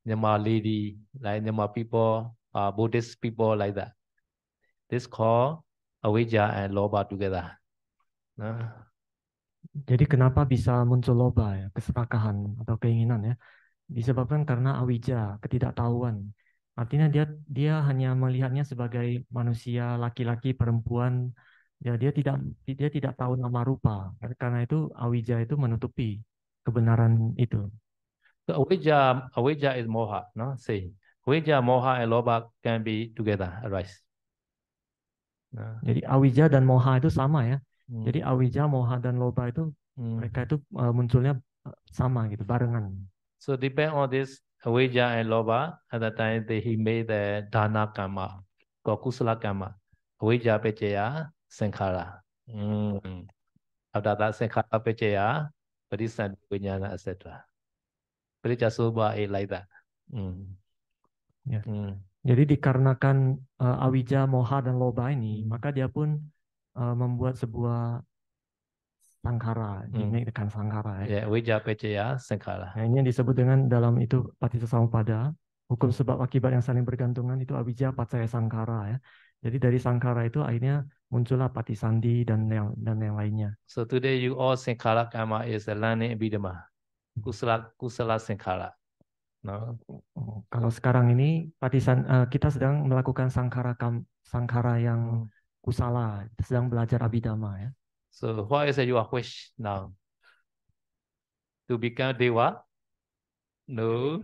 Myanmar lady, like Myanmar people, Buddhist people like that. This called avijja and loba together. Jadi kenapa bisa muncul loba ya, keserakahan atau keinginan ya? Disebabkan karena awija, ketidaktahuan. Artinya dia hanya melihatnya sebagai manusia laki-laki perempuan. Ya dia tidak tahu nama rupa. Karena itu awija itu menutupi kebenaran itu. So avijja is moha, no? Say, avijja, moha, and loba can be together, arise. Jadi awija dan moha itu sama ya. Jadi awija, moha dan loba itu mereka itu munculnya sama gitu, barengan. So depend on this avijja and loba, at the time he made the dana karma, kusala karma, avijja pechaya sankhara. After that sankhara pechaya, parisandhi vijnana, etc. Parijasubha is like that. Ya. Jadi dikarenakan awija, moha dan loba ini, maka dia pun membuat sebuah sangkara, dengan sangkara ya. Avijja pechaya sankhara. Nah, ini yang disebut dengan dalam itu Paticcasamuppada, hukum sebab akibat yang saling bergantungan itu awija pacaya sangkara ya. Jadi dari sangkara itu akhirnya muncullah patisandhi dan yang lainnya. So today you all sankhara karma is a learning abhidhamma. Kusala sankhara. No? Kalau sekarang ini kita sedang melakukan sangkara yang kusala, sedang belajar abhidhamma ya. So what is your wish now? To become deva? No.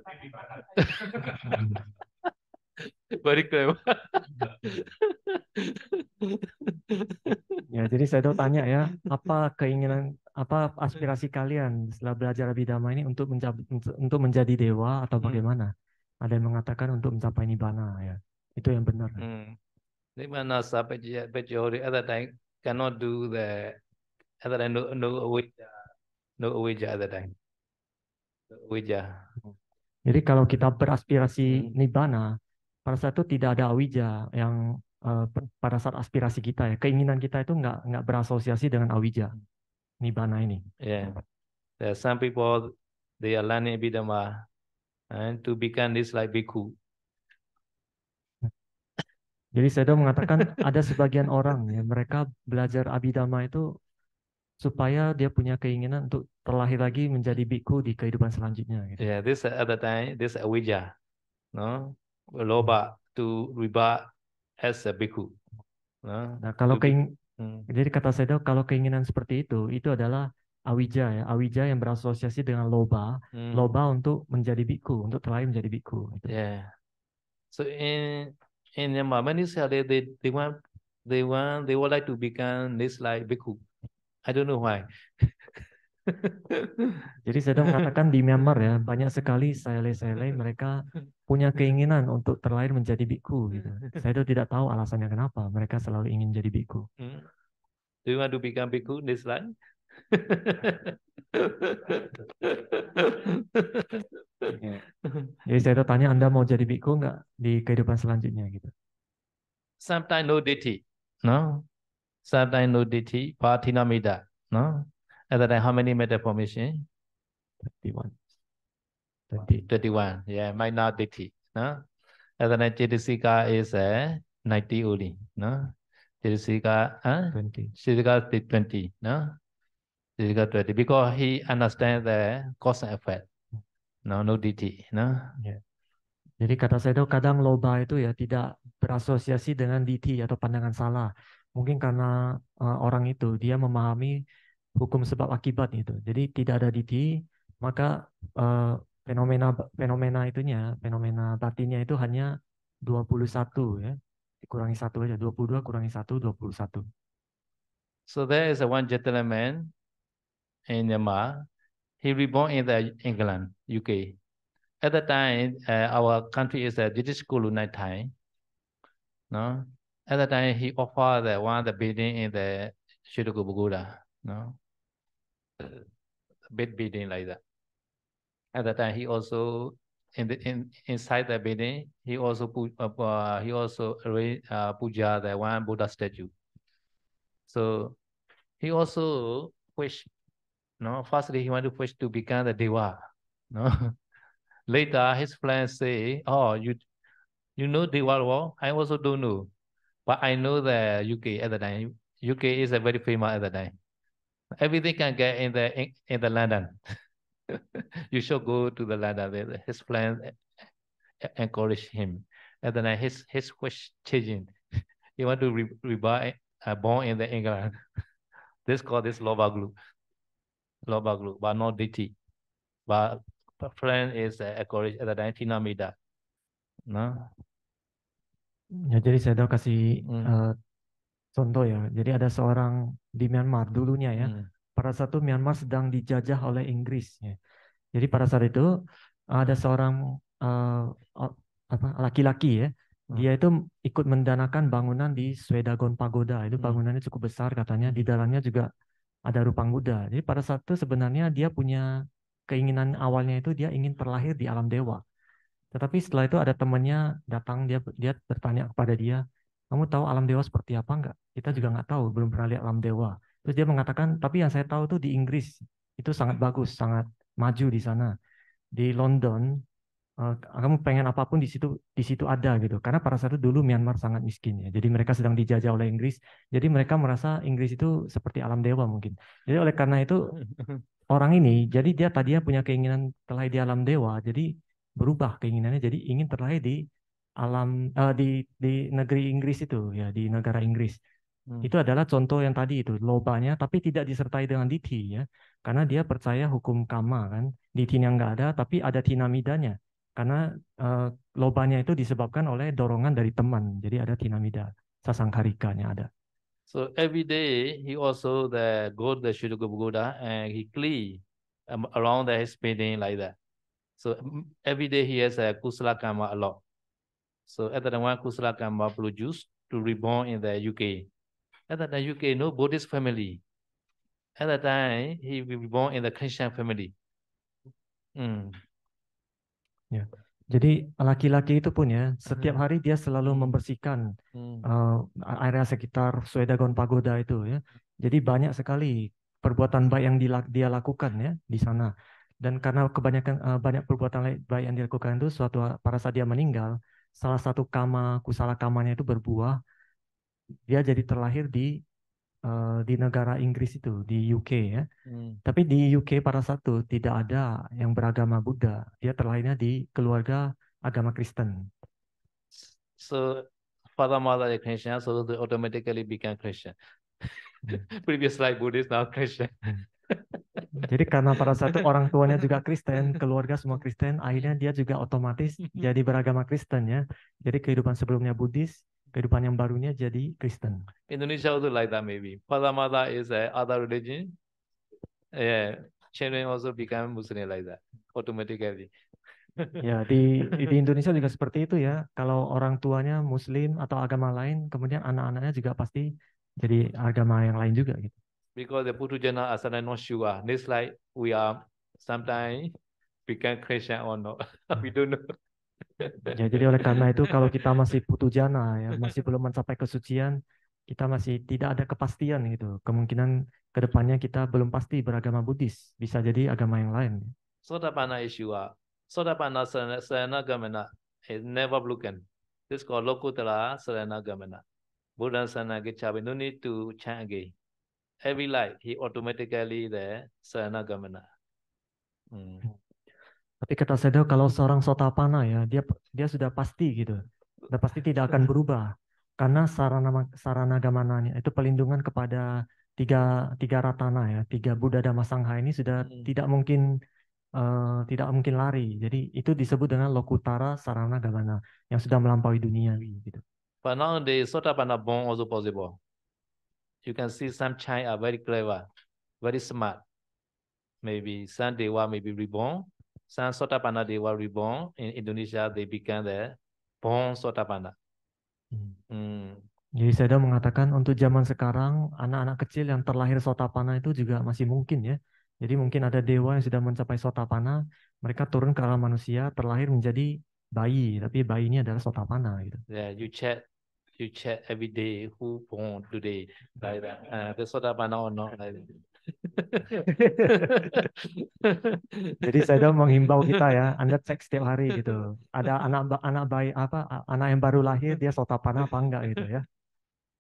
Very clever. Ya, jadi saya tuh tanya ya, apa aspirasi kalian setelah belajar abhidhamma ini untuk menjadi dewa atau bagaimana? Ada yang mengatakan untuk mencapai nibbana ya. Itu yang benar. Nibbana sapajori other time cannot do the other time no avijja other time. Avijja. Jadi kalau kita beraspirasi nibbana, pada saat itu tidak ada awija yang pada saat aspirasi kita ya, keinginan kita itu nggak berasosiasi dengan awija nibbana ini. Yeah, there are some people they are learning abhidhamma and to become this like bhikkhu. Jadi saya mengatakan ada sebagian orang ya, mereka belajar abhidhamma itu supaya dia punya keinginan untuk terlahir lagi menjadi bhikkhu di kehidupan selanjutnya. Gitu. Yeah, this other time this avijja, no, loba to rebirth as a bhikkhu. No? Nah kalau jadi kata saya kalau keinginan seperti itu adalah awija ya, awija yang berasosiasi dengan loba, loba untuk menjadi bhikkhu, untuk terlahir menjadi bhikkhu. Gitu. Yeah. So in Myanmar, many say they would like to become this like bhikkhu. I don't know why. Jadi saya mengatakan di Myanmar ya banyak sekali sele-sele mereka punya keinginan untuk terlahir menjadi bhikkhu gitu. Saya tidak tahu alasannya kenapa mereka selalu ingin jadi bhikkhu. Do you want to become bhikkhu in this life? Jadi saya tanya Anda mau jadi bhikkhu nggak di kehidupan selanjutnya gitu. Sometimes no ditti, no. Sometimes no ditti, patinamida, no. At that time, how many metta formation? 21. 21. Yeah, minor ditti, no. At that time, Cetasika is 90 only, no. Cetasika 20. Cetasika 20, no. Cetasika 20 because he understands the cause and effect. No ditti, no. Yeah. Jadi kata saya itu kadang loba itu ya tidak berasosiasi dengan ditti atau pandangan salah. Mungkin karena orang itu dia memahami hukum sebab akibat itu. Jadi tidak ada ditti, maka fenomena batinnya itu hanya 21 ya. Dikurangi 1 aja, 22 kurangi 1, 21. So there is one gentleman in Myanmar. He reborn in England, UK. At the time, our country is a British colonial time. No, at the time he offered the building in the Shiroko Pagoda. No, big building like that. At the time, he also inside the building, he also arranged puja the one Buddha statue. So he also wished, no, firstly he wanted to wish to become the Deva. No, later his friends say, "Oh, you know Deva well? I also don't know, but I know the UK at the time. UK is a very famous at the time. Everything can get in the London. You should go to the London." His friends encourage him. And then his wish changing. He want to rebuy born in the England. This called this Loba group, but not DT. But friend is encouraged at the time Tina Mida. No. Ya, jadi saya tahu kasih Mm. contoh ya. Jadi ada seorang di Myanmar dulunya ya. Pada saat itu Myanmar sedang dijajah oleh Inggris ya. Jadi pada saat itu ada seorang laki-laki ya. Dia itu ikut mendanakan bangunan di Swedagon Pagoda. Itu bangunannya cukup besar katanya. Di dalamnya juga ada rupang Buddha. Jadi pada saat itu sebenarnya dia punya keinginan awalnya itu dia ingin terlahir di alam dewa. Tetapi setelah itu ada temannya datang, dia bertanya kepada dia, kamu tahu alam dewa seperti apa enggak? Kita juga nggak tahu, belum pernah lihat alam dewa. Terus dia mengatakan, tapi yang saya tahu itu di Inggris itu sangat bagus, sangat maju di sana. Di London, kamu pengen apapun di situ ada gitu. Karena pada saat itu dulu Myanmar sangat miskin ya. Jadi mereka sedang dijajah oleh Inggris. Jadi mereka merasa Inggris itu seperti alam dewa mungkin. Jadi oleh karena itu orang ini, jadi dia tadinya punya keinginan terlahir di alam dewa, jadi berubah keinginannya, jadi ingin terlahir di di negeri Inggris itu ya, di negara Inggris. Itu adalah contoh yang tadi itu lobanya, tapi tidak disertai dengan diti ya, karena dia percaya hukum karma kan, ditinya nggak ada, tapi ada tinamidanya, karena lobanya itu disebabkan oleh dorongan dari teman, jadi ada tinamida, sasangkarikanya ada. So every day he also go to the Shuddha and he clean around his painting like that. So every day he has a kusala karma a lot. So at that time kusala karma produced to reborn in the UK. At that time UK no Buddhist family. At that time he will be born in the Christian family. Ya. Jadi laki-laki itu pun ya, setiap hari dia selalu membersihkan area sekitar Swedagon Pagoda itu ya. Jadi banyak sekali perbuatan baik yang dia lakukan ya di sana. Dan karena kebanyakan banyak perbuatan baik yang dilakukan itu pada saat dia meninggal, salah satu kusala kamanya itu berbuah, dia jadi terlahir di negara Inggris itu, di UK ya. Tapi di UK pada saat itu tidak ada yang beragama Buddha. Dia terlahirnya di keluarga agama Kristen. So father mother is Christian, so they automatically become Christian. Previous life Buddhist, now Christian. Jadi karena pada saat itu orang tuanya juga Kristen, keluarga semua Kristen, akhirnya dia juga otomatis jadi beragama Kristen ya. Jadi kehidupan sebelumnya Buddhis, kehidupan yang barunya jadi Kristen. Indonesia also like that maybe. Father mother is other religion. Yeah, children also become Muslim like that automatically. Ya, di Indonesia juga seperti itu ya. Kalau orang tuanya Muslim atau agama lain, kemudian anak-anaknya juga pasti jadi agama yang lain juga gitu. Because the Putujana asana not sure. This like we are sometimes become Christian or not. We don't know. Ya, jadi oleh karena itu kalau kita masih putujana ya, masih belum mencapai kesucian, kita masih tidak ada kepastian gitu. Kemungkinan kedepannya kita belum pasti beragama Buddhis, bisa jadi agama yang lain. Sotapanna is sure. Sotapanna sarana gamana is never broken. This is called Lokutara sarana gamana. Buddha sarana gichabi. No need to chant again. Every life he automatically the sarana gamana. Tapi kata Sedo kalau seorang sotapana ya, dia sudah pasti gitu. Sudah pasti tidak akan berubah. Karena sarana gamananya itu pelindungan kepada tiga ratana ya, tiga Buddha Dhamma Sangha ini sudah tidak mungkin lari. Jadi itu disebut dengan lokutara sarana gamana yang sudah melampaui duniawi gitu. But nowadays Sotapanna born also possible. You can see some child are very clever, very smart. Maybe some Dewa may be reborn. Some Sotapanna Dewa reborn in Indonesia. They become the born Sotapanna. Jadi saya mengatakan untuk zaman sekarang anak-anak kecil yang terlahir sotapana itu juga masih mungkin ya. Jadi mungkin ada dewa yang sudah mencapai sotapana, mereka turun ke alam manusia, terlahir menjadi bayi, tapi bayi ini adalah sotapana gitu. Yeah, you check you check every day who born today like that. The Sotapanna or not like that. Jadi saya menghimbau kita ya, Anda cek setiap hari gitu. Ada anak bayi apa, anak yang baru lahir dia Sotapanna apa enggak gitu ya.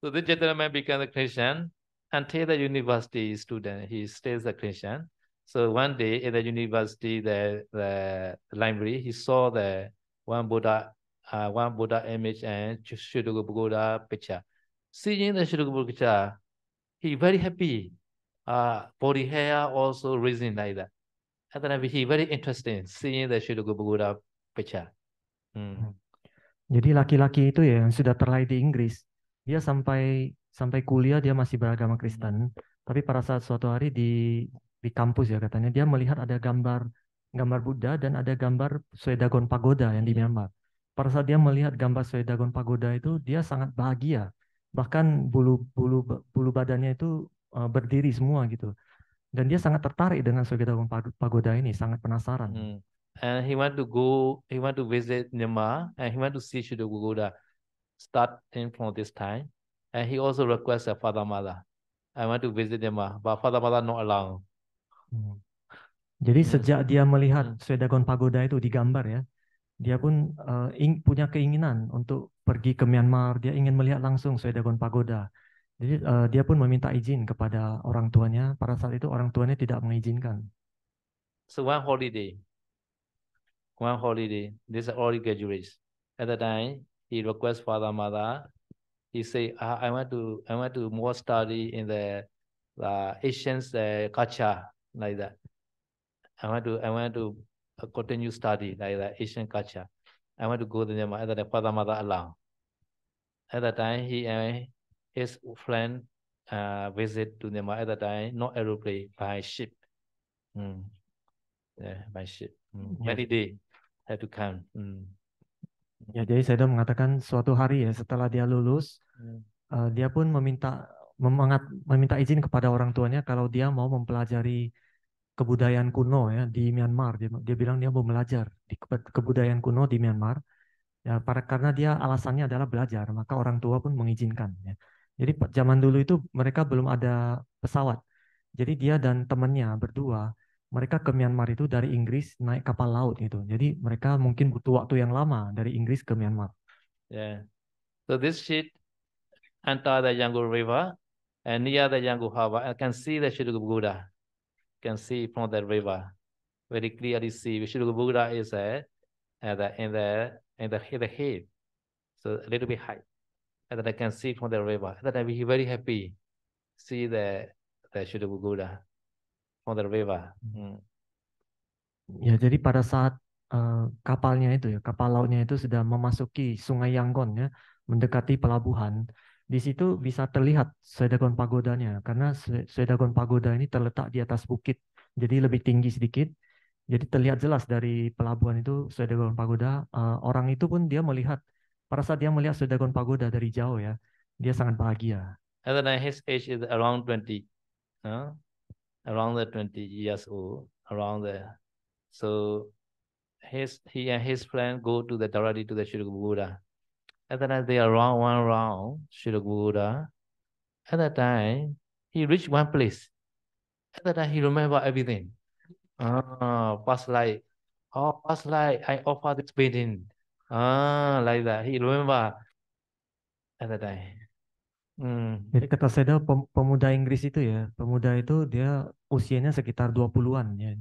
So this gentleman became a Christian until the university student. He stays a Christian. So one day in the university, the library, he saw the one Buddha image and Shuddha Buddha picture. Seeing the Shuddha Buddha picture, he very happy. Body hair also raising like that. And then he very interested in seeing the Shuddha Buddha picture. Jadi laki-laki itu ya yang sudah terlahir di Inggris, dia sampai kuliah dia masih beragama Kristen, tapi pada saat suatu hari di kampus ya katanya dia melihat ada gambar Buddha dan ada gambar Swedagon Pagoda yang di Myanmar. Pada saat dia melihat gambar Swedagon Pagoda itu dia sangat bahagia, bahkan bulu badannya itu berdiri semua gitu. Dan dia sangat tertarik dengan Swedagon Pagoda ini, sangat penasaran. And he want to visit Myanmar, and he want to see Shuddha Buddha starting from this time. And he also requested Father Mother, I want to visit Myanmar, but Father Mother not allow. Jadi sejak dia melihat Swedagon Pagoda itu digambar ya, dia pun punya keinginan untuk pergi ke Myanmar. Dia ingin melihat langsung Swedagon Pagoda. Jadi dia pun meminta izin kepada orang tuanya. Pada saat itu orang tuanya tidak mengizinkan. So one holiday, this early graduates. At the time, he requests Father Mother. He say, I want to more study in the Asian culture like that. I want to continue study like the Asian culture. I want to go to Myanmar. At the time, Father Mother allow. At the time, he and his friend visit to Myanmar. At the time, not aeroplane, by ship. Yeah, by ship. Many days had to come. Ya, jadi saya mengatakan suatu hari ya setelah dia lulus, dia pun meminta izin kepada orang tuanya kalau dia mau mempelajari kebudayaan kuno ya di Myanmar. Dia bilang dia mau belajar di kebudayaan kuno di Myanmar. Ya, karena dia alasannya adalah belajar, maka orang tua pun mengizinkan. Ya. Jadi zaman dulu itu mereka belum ada pesawat. Jadi dia dan temannya berdua, mereka ke Myanmar itu dari Inggris naik kapal laut gitu. Jadi mereka mungkin butuh waktu yang lama dari Inggris ke Myanmar. Yeah. So this ship enter the Yangon River, and near the Yangon Harbor, I can see the Shuddha Buddha. Can see from the river very clearly. See Shuddha Buddha is in the head, so a little bit high, and then I can see from the river. And then I be very happy see the Shuddha Buddha from the river. Ya, jadi pada saat kapalnya itu ya, kapal lautnya itu sudah memasuki Sungai Yangon ya, mendekati pelabuhan. Di situ bisa terlihat Swedagon Pagodanya karena Swedagon Pagoda ini terletak di atas bukit, jadi lebih tinggi sedikit. Jadi terlihat jelas dari pelabuhan itu Swedagon Pagoda. Orang itu pun dia melihat, pada saat dia melihat Swedagon Pagoda dari jauh ya, dia sangat bahagia. And then his age is around 20, around the 20 years old, around there. So he and his friend go to the directly to the Shuddha Buddha. At that time, they are around one round Shuddha Buddha. At that time, he reached one place. At that time, he remember everything. Past life. Past life, I offer this painting. Like that. He remember at that time. Jadi kata Seda pemuda Inggris itu ya, pemuda itu dia usianya sekitar 20-an ya.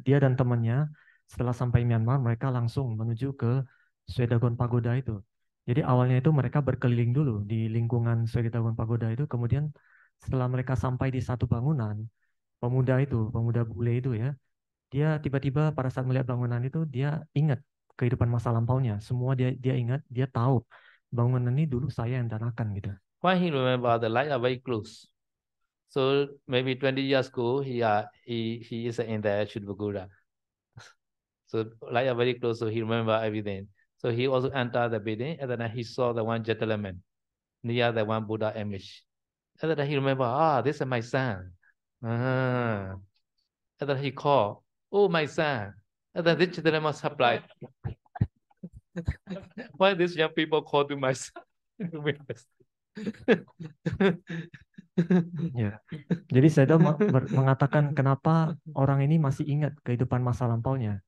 Dia dan temannya setelah sampai Myanmar mereka langsung menuju ke Swedagon Pagoda itu. Jadi awalnya itu mereka berkeliling dulu di lingkungan Swedagon Pagoda itu, kemudian setelah mereka sampai di satu bangunan, pemuda bule itu ya, dia tiba-tiba pada saat melihat bangunan itu dia ingat kehidupan masa lampaunya. Semua dia ingat, dia tahu bangunan ini dulu saya yang danakan gitu. Why he remember the light are very close. So maybe 20 years ago, he is in the Shuddha Buddha. So light are very close, so he remember everything. So he also entered the building, and then he saw the one gentleman near the one Buddha image. And then he remember, this is my son. And then he called, oh, my son. And then this gentleman supplied. Why these young people call to my son? Ya. Jadi saya mengatakan kenapa orang ini masih ingat kehidupan masa lampaunya.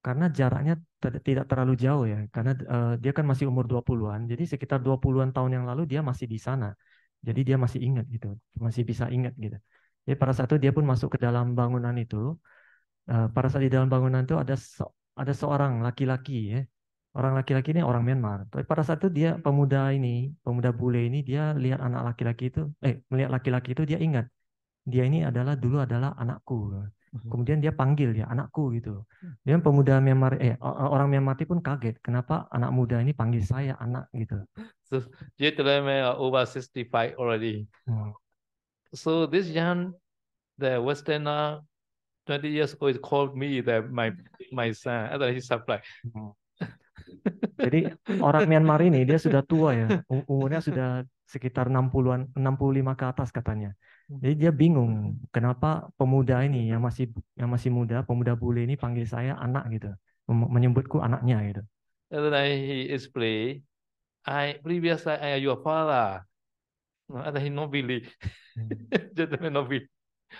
Karena jaraknya tidak terlalu jauh ya. Karena dia kan masih umur 20-an. Jadi sekitar 20-an tahun yang lalu dia masih di sana. Jadi dia masih ingat gitu. Masih bisa ingat gitu. Jadi pada saat itu dia pun masuk ke dalam bangunan itu. Pada saat di dalam bangunan itu ada seorang laki-laki ya. Orang laki-laki ini orang Myanmar. Tapi pada saat itu dia pemuda bule ini dia lihat anak laki-laki itu, melihat laki-laki itu dia ingat dia ini dulu adalah anakku. Kemudian dia panggil ya anakku gitu. Dia pemuda Myanmar, orang Myanmar itu pun kaget. Kenapa anak muda ini panggil saya anak gitu. So gentlemen are over 65 already. So this young, the Westerner, 20 years old, called me that my son. And then he surprised. Jadi orang Myanmar ini dia sudah tua ya, umurnya sudah sekitar 60-an, 65 ke atas katanya. Jadi dia bingung kenapa pemuda ini yang masih muda, pemuda bule ini panggil saya anak gitu, menyebutku anaknya gitu. And then he explained, previously I am your father. And then he not believe. Gentlemen not believe.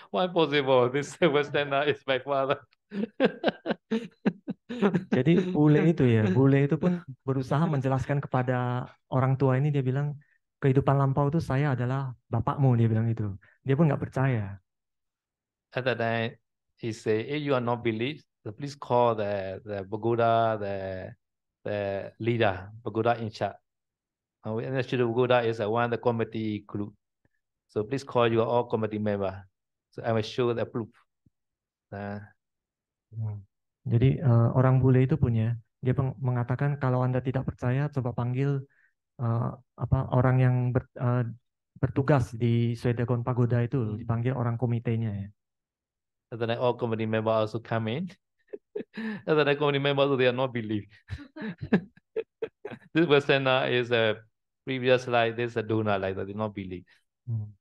Why possible? This Westerner is my father. Jadi bule itu pun berusaha menjelaskan kepada orang tua ini, dia bilang kehidupan lampau itu saya adalah bapakmu, dia bilang itu. Dia pun nggak percaya. At that time, he say, if you are not believe, please call the pagoda, the leader, pagoda in charge. And actually, pagoda is one of the committee group. So please call your all committee member. So I will show the proof. Jadi orang bule itu punya, dia mengatakan kalau Anda tidak percaya, coba panggil orang yang bertugas di Swedagon Pagoda itu, dipanggil orang komitenya ya. And then all committee member also come in. And then the committee members, they are not believe. This person is a previous like this a donor like that, they not believe.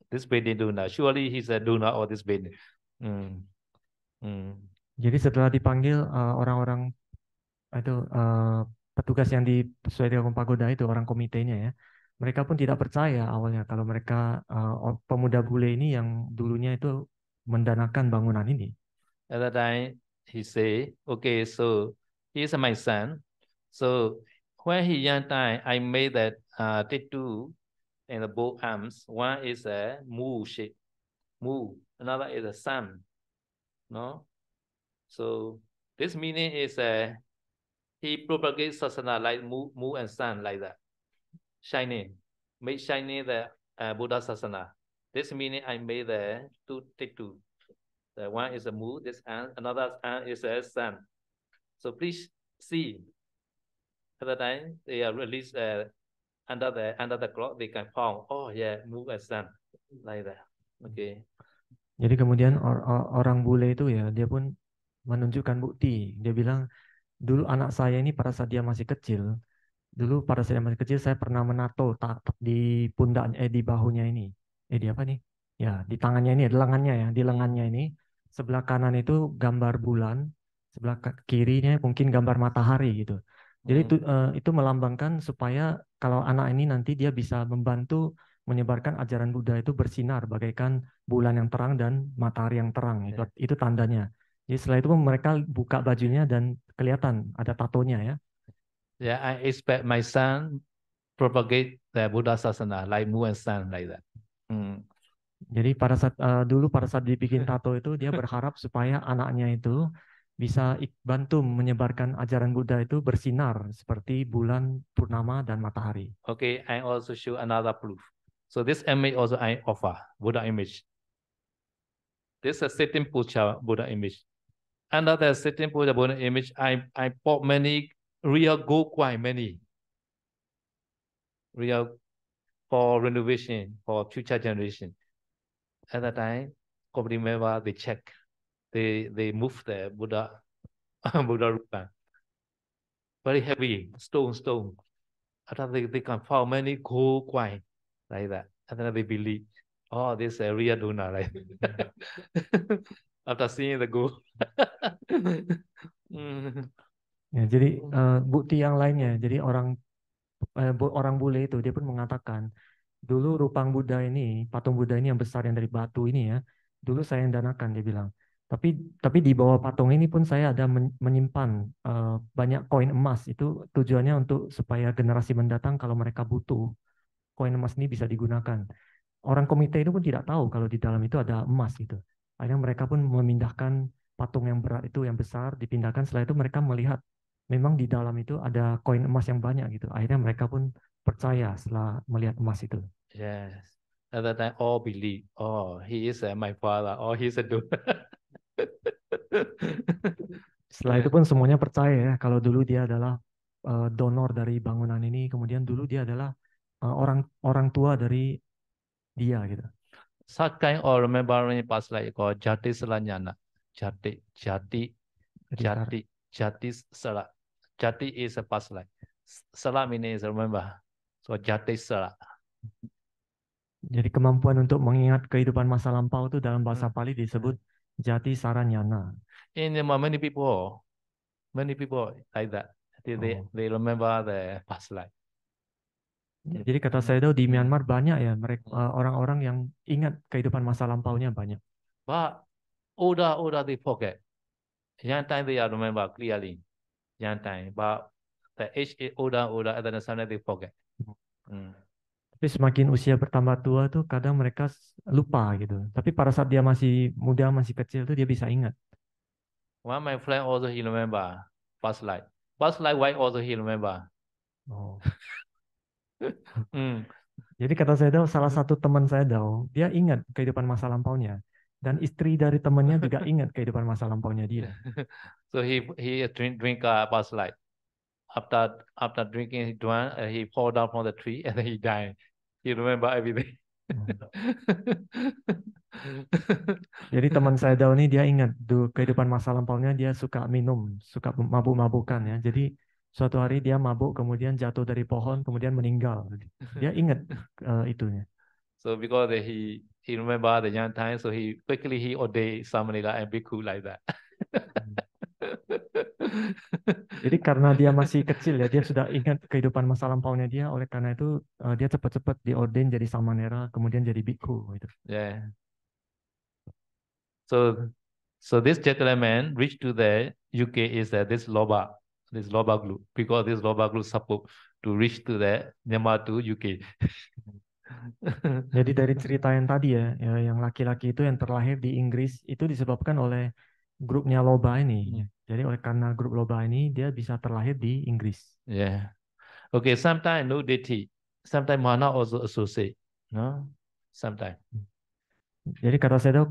This building donor, surely he's a donor of this building. Jadi setelah dipanggil orang-orang itu petugas yang di Swedagon Pagoda itu, orang komitenya ya, mereka pun tidak percaya awalnya kalau mereka pemuda bule ini yang dulunya itu mendanakan bangunan ini. At that time, he say, okay, so he's my son. So when he young time, I made that tattoo in the both arms. One is a moon shape, moon. Another is a sun. No, so this meaning is he propagates sasana like moon and sun like that, shining, make shining the Buddha sasana. This meaning I made the two tattoo. The one is a moon, this and another is a sun. So please see. At the time they are released under the clock, they can found. Oh yeah, moon and sun like that. Okay. Jadi kemudian orang bule itu ya, dia pun menunjukkan bukti. Dia bilang, dulu anak saya ini pada saat dia masih kecil, saya pernah menato di pundaknya, di bahunya ini. Di apa nih? Ya, di tangannya ini, di lengannya ya, di lengannya ini. Sebelah kanan itu gambar bulan, sebelah kirinya mungkin gambar matahari gitu. Jadi itu melambangkan supaya kalau anak ini nanti dia bisa membantu menyebarkan ajaran Buddha itu bersinar bagaikan bulan yang terang dan matahari yang terang. Itu tandanya. Jadi setelah itu mereka buka bajunya dan kelihatan ada tatonya ya. Yeah, I expect my son propagate the Buddha Sasana like moon and sun like that. Jadi pada saat dibikin tato itu dia berharap supaya anaknya itu bisa bantu menyebarkan ajaran Buddha itu bersinar seperti bulan purnama dan matahari. Okay, I also show another proof. So this image also I offer Buddha image. This is a sitting posture Buddha image. Under the sitting posture Buddha image, I bought many real gold coin, many real for renovation for future generation. At that time, committee member they check, they move the Buddha Buddha Rupa. Very heavy stone. After they can find many gold coin like that. And then they believe, oh, this is a real donor, right? After seeing the gold. Ya, jadi bukti yang lainnya, jadi orang orang bule itu dia pun mengatakan dulu rupang Buddha ini, patung Buddha ini yang besar yang dari batu ini ya, dulu saya yang danakan dia bilang. Tapi di bawah patung ini pun saya ada menyimpan banyak koin emas itu tujuannya untuk supaya generasi mendatang kalau mereka butuh koin emas ini bisa digunakan. Orang komite itu pun tidak tahu kalau di dalam itu ada emas gitu. Akhirnya mereka pun memindahkan patung yang berat itu yang besar dipindahkan. Setelah itu mereka melihat memang di dalam itu ada koin emas yang banyak gitu. Akhirnya mereka pun percaya setelah melihat emas itu. Yes. At that time, all believe. Oh, he is my father. Oh, he is a donor. Setelah itu pun semuanya percaya ya kalau dulu dia adalah donor dari bangunan ini. Kemudian dulu dia adalah orang orang tua dari dia gitu. Such kind of remembering past life called Jati Salanyana. Jati, Jadi Jati, Jati Sala. Jati is a past life. Sala meaning is remember. So Jati Sala. Jadi kemampuan untuk mengingat kehidupan masa lampau itu dalam bahasa Pali disebut jati saranyana. In many people like that. They remember the past life. Jadi kata saya itu di Myanmar banyak ya mereka orang-orang yang ingat kehidupan masa lampaunya banyak. But older they forget. Young time they remember clearly. Young time, but the age is older, and then suddenly they forget. Tapi semakin usia bertambah tua tuh kadang mereka lupa gitu. Tapi pada saat dia masih muda, masih kecil tuh dia bisa ingat. One my friend also he remember past life. Past life why also he remember. Oh. Jadi kata saya tahu salah satu teman saya tahu dia ingat kehidupan masa lampaunya dan istri dari temannya juga ingat kehidupan masa lampaunya dia. So he drink past life. After drinking he fall down from the tree and then he died. He remember everything. Jadi teman saya Dao ini dia ingat kehidupan masa lampaunya dia suka minum, suka mabuk-mabukan ya. Jadi suatu hari dia mabuk kemudian jatuh dari pohon kemudian meninggal. Dia ingat itunya. So because he remember the young time, so he quickly he ordained Samanera and Bhikkhu like that. Jadi karena dia masih kecil ya, dia sudah ingat kehidupan masa lampaunya dia. Oleh karena itu dia cepat-cepat diordain jadi samanera, kemudian jadi bhikkhu gitu. Yeah. So this gentleman reached to the UK is this Loba group, because this Loba group supposed to reach to the Myanmar to UK. Jadi dari cerita yang tadi ya, yang laki-laki itu yang terlahir di Inggris itu disebabkan oleh grupnya Loba ini. Jadi oleh karena grup Loba ini dia bisa terlahir di Inggris. Yeah. Okay, sometimes no deity, sometimes mana also associate, no? Sometimes. Jadi kata saya tahu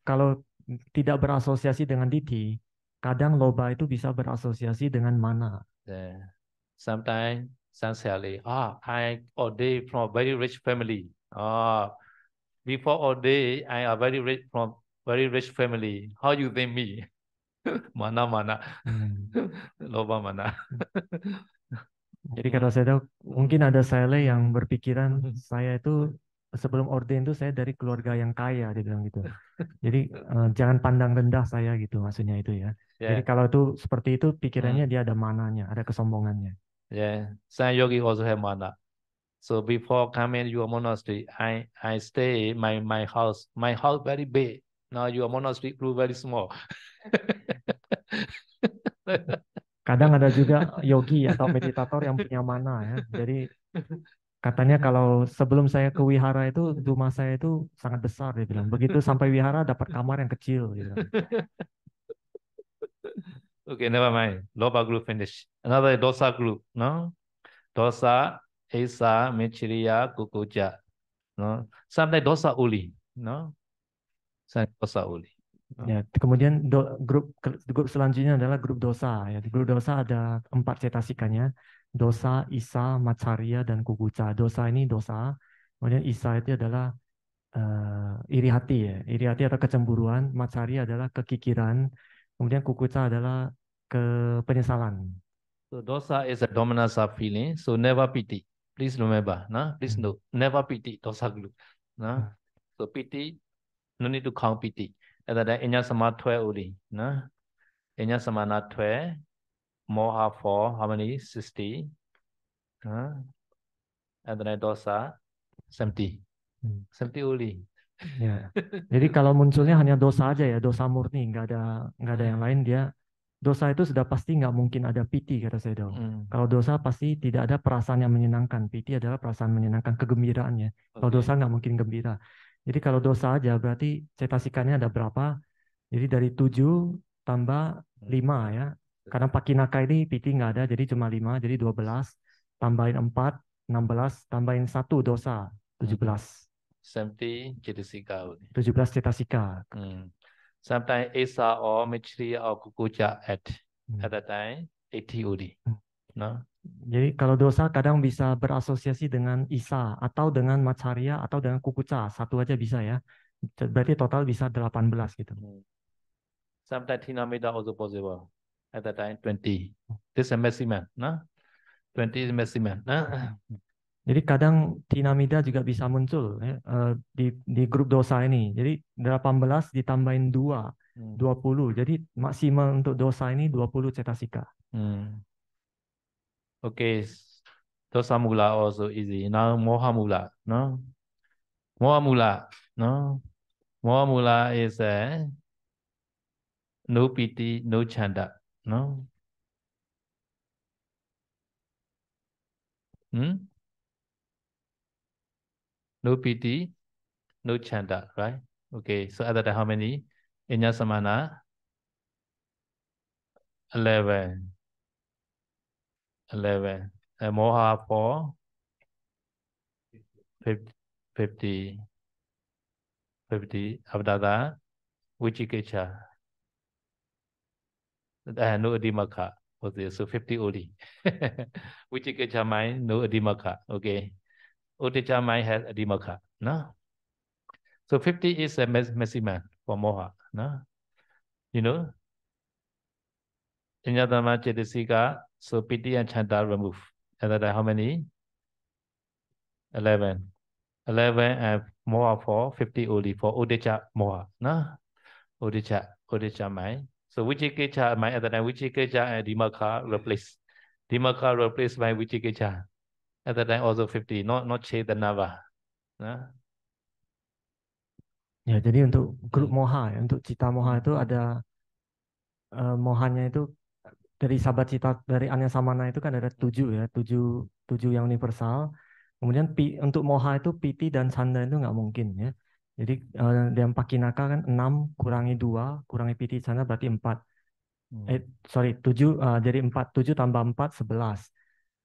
kalau tidak berasosiasi dengan diti, kadang Loba itu bisa berasosiasi dengan mana. Yeah. Sometimes sincerely, I ordained from a very rich family. Before ordained, I am very rich from very rich family. How you think me? Mana. Loba mana. Jadi kata saya tahu mungkin ada sale yang berpikiran saya itu sebelum orden itu saya dari keluarga yang kaya, dia bilang gitu. Jadi jangan pandang rendah saya gitu maksudnya itu ya. Jadi kalau itu seperti itu pikirannya dia ada mananya, ada kesombongannya. Yeah, San Yogi also have mana. So before coming to your monastery, I stay my house very big. Now your monastery grew very small. Kadang ada juga yogi atau meditator yang punya mana ya. Jadi katanya kalau sebelum saya ke wihara itu rumah saya itu sangat besar dia bilang. Begitu sampai wihara dapat kamar yang kecil gitu. Okay, never mind. Loba group finish. Another dosa group, no? Dosa, Esa, Michiriya, Kukuja, no? Sometimes dosa uli, no? Sometimes dosa uli. Ya, kemudian grup selanjutnya adalah grup dosa. Ya, di grup dosa ada 4 cetasikanya. Dosa, Isa, Matsarya, dan Kukuca. Dosa ini dosa. Kemudian Isa itu adalah iri hati ya. Iri hati atau kecemburuan. Matsarya adalah kekikiran. Kemudian Kukuca adalah penyesalan. So dosa is a dominance of feeling. So never pity. Please remember, nah? Please know, never pity dosa group, nah? So pity, no need to count pity. And then inya sama 12 uli, nah? Inya sama na 12, moha 4, how many? 60, huh? and then dosa 70. 70 only. Ya. Jadi kalau munculnya hanya dosa aja ya, dosa murni, nggak ada yang lain, dia dosa itu sudah pasti nggak mungkin ada piti kata Sayadaw. Kalau dosa pasti tidak ada perasaan yang menyenangkan. Piti adalah perasaan menyenangkan, kegembiraannya. Kalau Okay. dosa nggak mungkin gembira. Jadi kalau dosa aja berarti cetasikanya ada berapa? Jadi dari 7 tambah 5 ya. Karena pakinaka ini piti nggak ada, jadi cuma 5, jadi 12. Tambahin 4, 16, tambahin 1 dosa, 17. 70 cetasika. 17 cetasika. Sometimes Esa or Michri or Kukuja at that time 80 only. No? Jadi kalau dosa kadang bisa berasosiasi dengan Isa atau dengan Macharia atau dengan Kukuca. Satu aja bisa ya. Berarti total bisa 18 gitu. Sometimes Tinamida also possible. At that time 20. This is a maximum. No? 20 is maximum. No? Jadi kadang tinamida juga bisa muncul ya, di grup dosa ini. Jadi 18 ditambahin 2, 20. Jadi maksimal untuk dosa ini 20 cetasika. Okay. Dosa mula also easy. Now moha mula. No? Moha mula. No? Moha mula is no piti, no chanda. No? No piti, no chanda, right? Okay, so at that time, how many? Inya samana? 11. 11. And moha 4? 50. 50. After that, Vichikiccha. No adimaka. Okay, so 50 only. Vichikiccha mind, no adimaka. Okay. Uddhacca mind has adimaka. No? So 50 is a maximum for moha. No? You know? Inyatama Chetasika, so piti and chanta remove. And that how many? 11. 11 and moha for 50 only for Uddhacca moha. No? Uddhacca mind. So Vichikiccha mind at that time, Vichikiccha and Dimaka replace. Dimaka replaced by Vichikiccha. At that time also 50, not Chetanava. No? Ya, jadi untuk grup moha ya, untuk cita moha itu ada mohanya itu dari sahabat cita dari Anya Samana itu kan ada 7 ya, 7 yang universal. Kemudian untuk moha itu piti dan sanda itu nggak mungkin ya. Jadi yang pakinaka kan 6 kurangi 2 kurangi piti sanda berarti 4. 7 jadi 4, 7 tambah 4 11.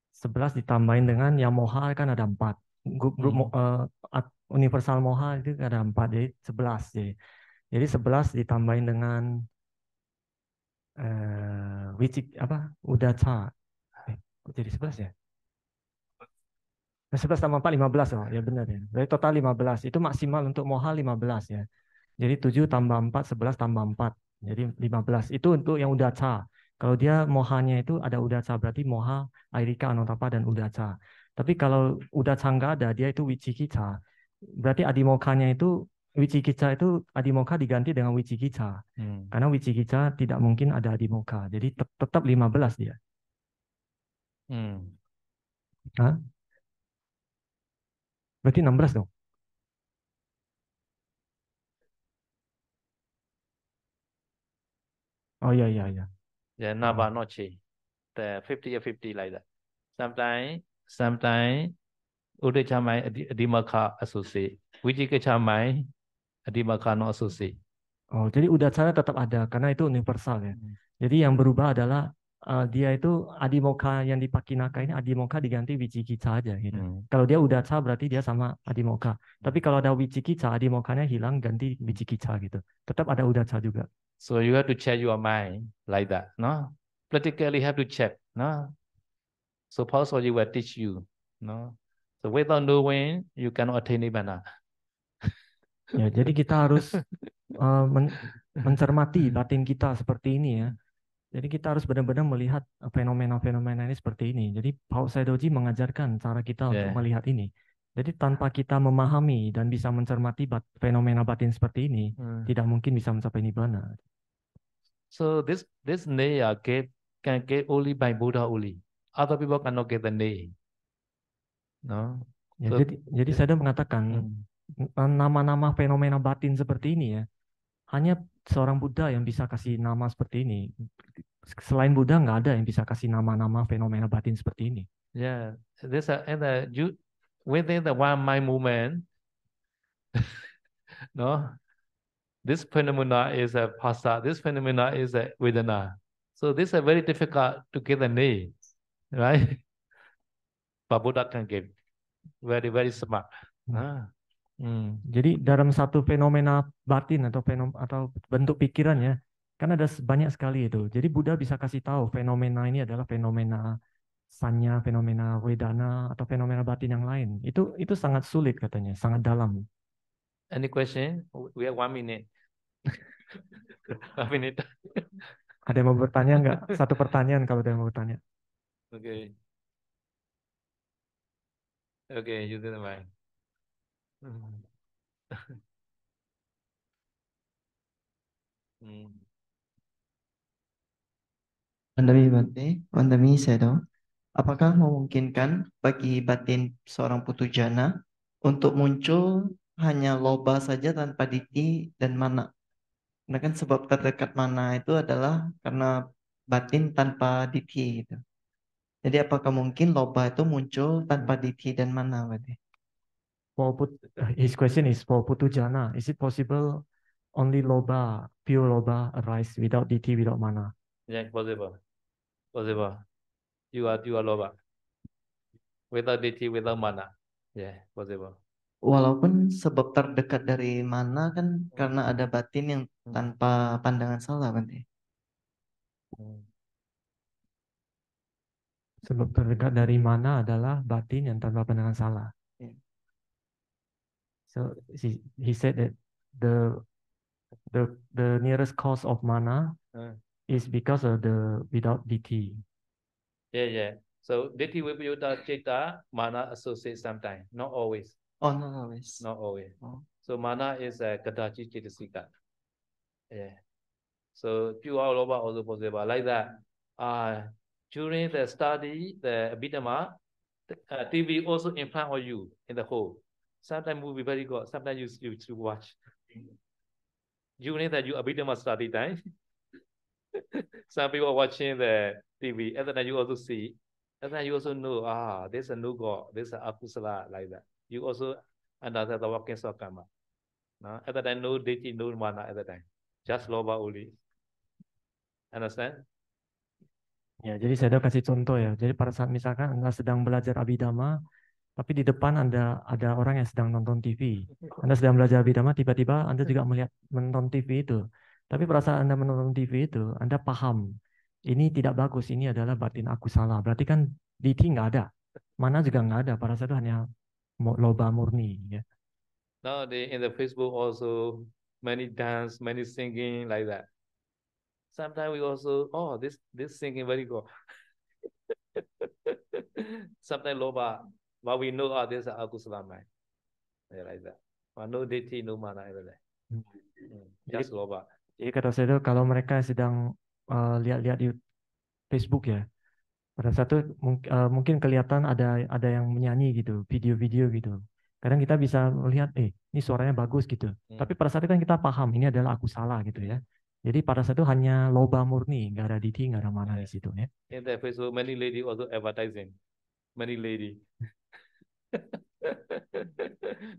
11 ditambahin dengan yang moha kan ada 4. Grup universal moha itu ada 4 jadi 11 jadi 11 ditambahin dengan udaca. Kok jadi 11 ya? 11 tambah 4 15 oh ya benar ya. Berarti total 15. Itu maksimal untuk moha 15 ya. Jadi 7 tambah 4 11 tambah 4. Jadi 15. Itu untuk yang udaca. Kalau dia mohanya itu ada udaca berarti moha, airika, anotapa dan udaca. Tapi kalau udaca nggak ada dia itu wicikica. Berarti adimokanya itu wicikica itu adimoka diganti dengan wicikica. Karena wicikica tidak mungkin ada adimoka. Jadi tetap 15 dia. Hah? Berarti 16 dong. Oh iya iya iya. Yeah, Nava not change. The 50 or 50 like that. Sometimes Uddhacca mind adimaka associate. Vichikiccha mind adimaka not associate. Oh, jadi udacara tetap ada karena itu universal ya. Jadi yang berubah adalah dia itu adimoka yang dipakinaka ini adimoka diganti wicikica aja gitu. Kalau dia udaca berarti dia sama adimoka. Tapi kalau ada wicikica adimokanya hilang ganti wicikica gitu. Tetap ada udaca juga. So you have to check your mind like that, no? Practically have to check, no? So Pausori will teach you, no? So without knowing, you cannot attain nibbana. Ya, jadi kita harus mencermati batin kita seperti ini ya. Jadi kita harus benar-benar melihat fenomena-fenomena ini seperti ini. Jadi Paul Saidoji mengajarkan cara kita untuk melihat ini. Jadi tanpa kita memahami dan bisa mencermati fenomena batin seperti ini, tidak mungkin bisa mencapai nibbana. So this neya can get only by Buddha only. Other people cannot get the name. no. Ya, So jadi saya mengatakan nama-nama fenomena batin seperti ini ya, hanya seorang Buddha yang bisa kasih nama seperti ini. Selain Buddha nggak ada yang bisa kasih nama-nama fenomena batin seperti ini. yeah, this and you within the one mind movement, no. This phenomena is a phasa. This phenomena is a vedana. So this is very difficult to get a name, right? But Buddha can give. Very very smart. Ah. Jadi dalam satu fenomena batin atau atau bentuk pikirannya kan ada banyak sekali itu. Jadi Buddha bisa kasih tahu fenomena ini adalah fenomena sanya, fenomena wedana atau fenomena batin yang lain. Itu sangat sulit katanya, sangat dalam. Any question? We have 1 minute. 1 minute. Ada yang mau bertanya nggak? Satu pertanyaan kalau ada yang mau bertanya. Okay. Okay, you did it right. Pandami Bante, Pandami Sedo, apakah memungkinkan bagi batin seorang putujana untuk muncul hanya loba saja tanpa diti dan mana? Karena kan sebab terdekat mana itu adalah karena batin tanpa diti gitu. Jadi apakah mungkin loba itu muncul tanpa diti dan mana berarti? His question is for putujana. Is it possible only loba, pure loba arise without diti, without mana? Yeah, possible. Possible. You are loba. Without diti, without mana. Yeah, possible. Walaupun sebab terdekat dari mana kan karena ada batin yang tanpa pandangan salah berarti. Sebab terdekat dari mana adalah batin yang tanpa pandangan salah. Yeah. So he said that the nearest cause of mana is because of the without diti. Yeah. So diti with yuta citta, mana associate sometimes, not always. Oh, not always. Not always. Oh. So mana is a kadachi citasika. Yeah. So pure loba also possible like that. During the study, the Abhidhamma, TV also in front of you in the hall. Sometimes movie very good. Sometimes you watch. During the Abhidhamma study time, some people watching the TV. And then you also see. And then you also know, there's a new God, there's a akusala like that. You also understand the workings of karma. No? At that time, no deity, no mana at that time. Just loba only. Understand? Ya, jadi saya kasih contoh ya. Jadi pada saat misalkan Anda sedang belajar Abhidhamma, tapi di depan ada orang yang sedang nonton TV. Anda sedang belajar Abhidhamma, tiba-tiba Anda juga menonton TV itu. Tapi pada saat Anda menonton TV itu, Anda paham, ini tidak bagus, ini adalah batin aku salah. Berarti kan diti nggak ada. Mana juga nggak ada, pada saat itu hanya loba murni. Ya. Now in the Facebook also, many dance, many singing like that. Sometimes we also, this singing very good. Sometimes loba, but we know there's a akusala mind. Yeah, like that. But no deity, no mana everything. Just loba. Jadi kata saya itu kalau mereka sedang lihat-lihat di Facebook ya, pada saat itu mungkin kelihatan ada yang menyanyi gitu, video-video gitu. Kadang kita bisa melihat, ini suaranya bagus gitu. Tapi pada saat itu kan kita paham ini adalah aku salah gitu ya. Jadi pada saat itu hanya loba murni, nggak ada diti, nggak ada mana di situ ya. In the Facebook, many lady also advertising. Many lady.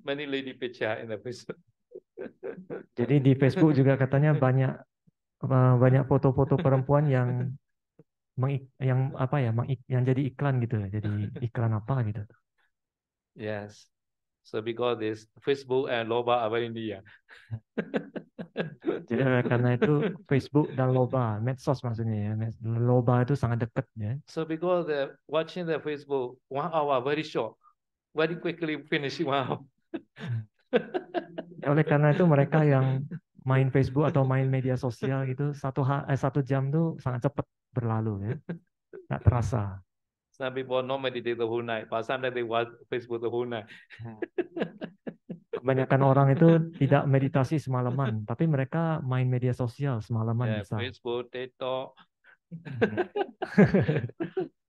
Many lady picture in the Facebook. Jadi di Facebook juga katanya banyak foto-foto perempuan yang jadi iklan gitu, jadi iklan apa gitu. Yes. So because this Facebook and loba are very near. Jadi karena itu Facebook dan loba, medsos maksudnya ya, loba itu sangat dekat ya. So because watching the Facebook 1 hour very short, very quickly finish 1 hour. Oleh karena itu mereka yang main Facebook atau main media sosial gitu 1 jam tuh sangat cepat berlalu ya, nggak terasa. Some people not meditate the whole night, but sometimes they watch Facebook the whole night. Kebanyakan orang itu tidak meditasi semalaman, tapi mereka main media sosial semalaman bisa. Facebook, TikTok.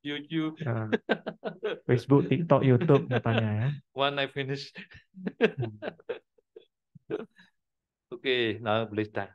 YouTube. Ya, Facebook, TikTok, YouTube katanya ya. One I finish. Hmm. Okay, now boleh start.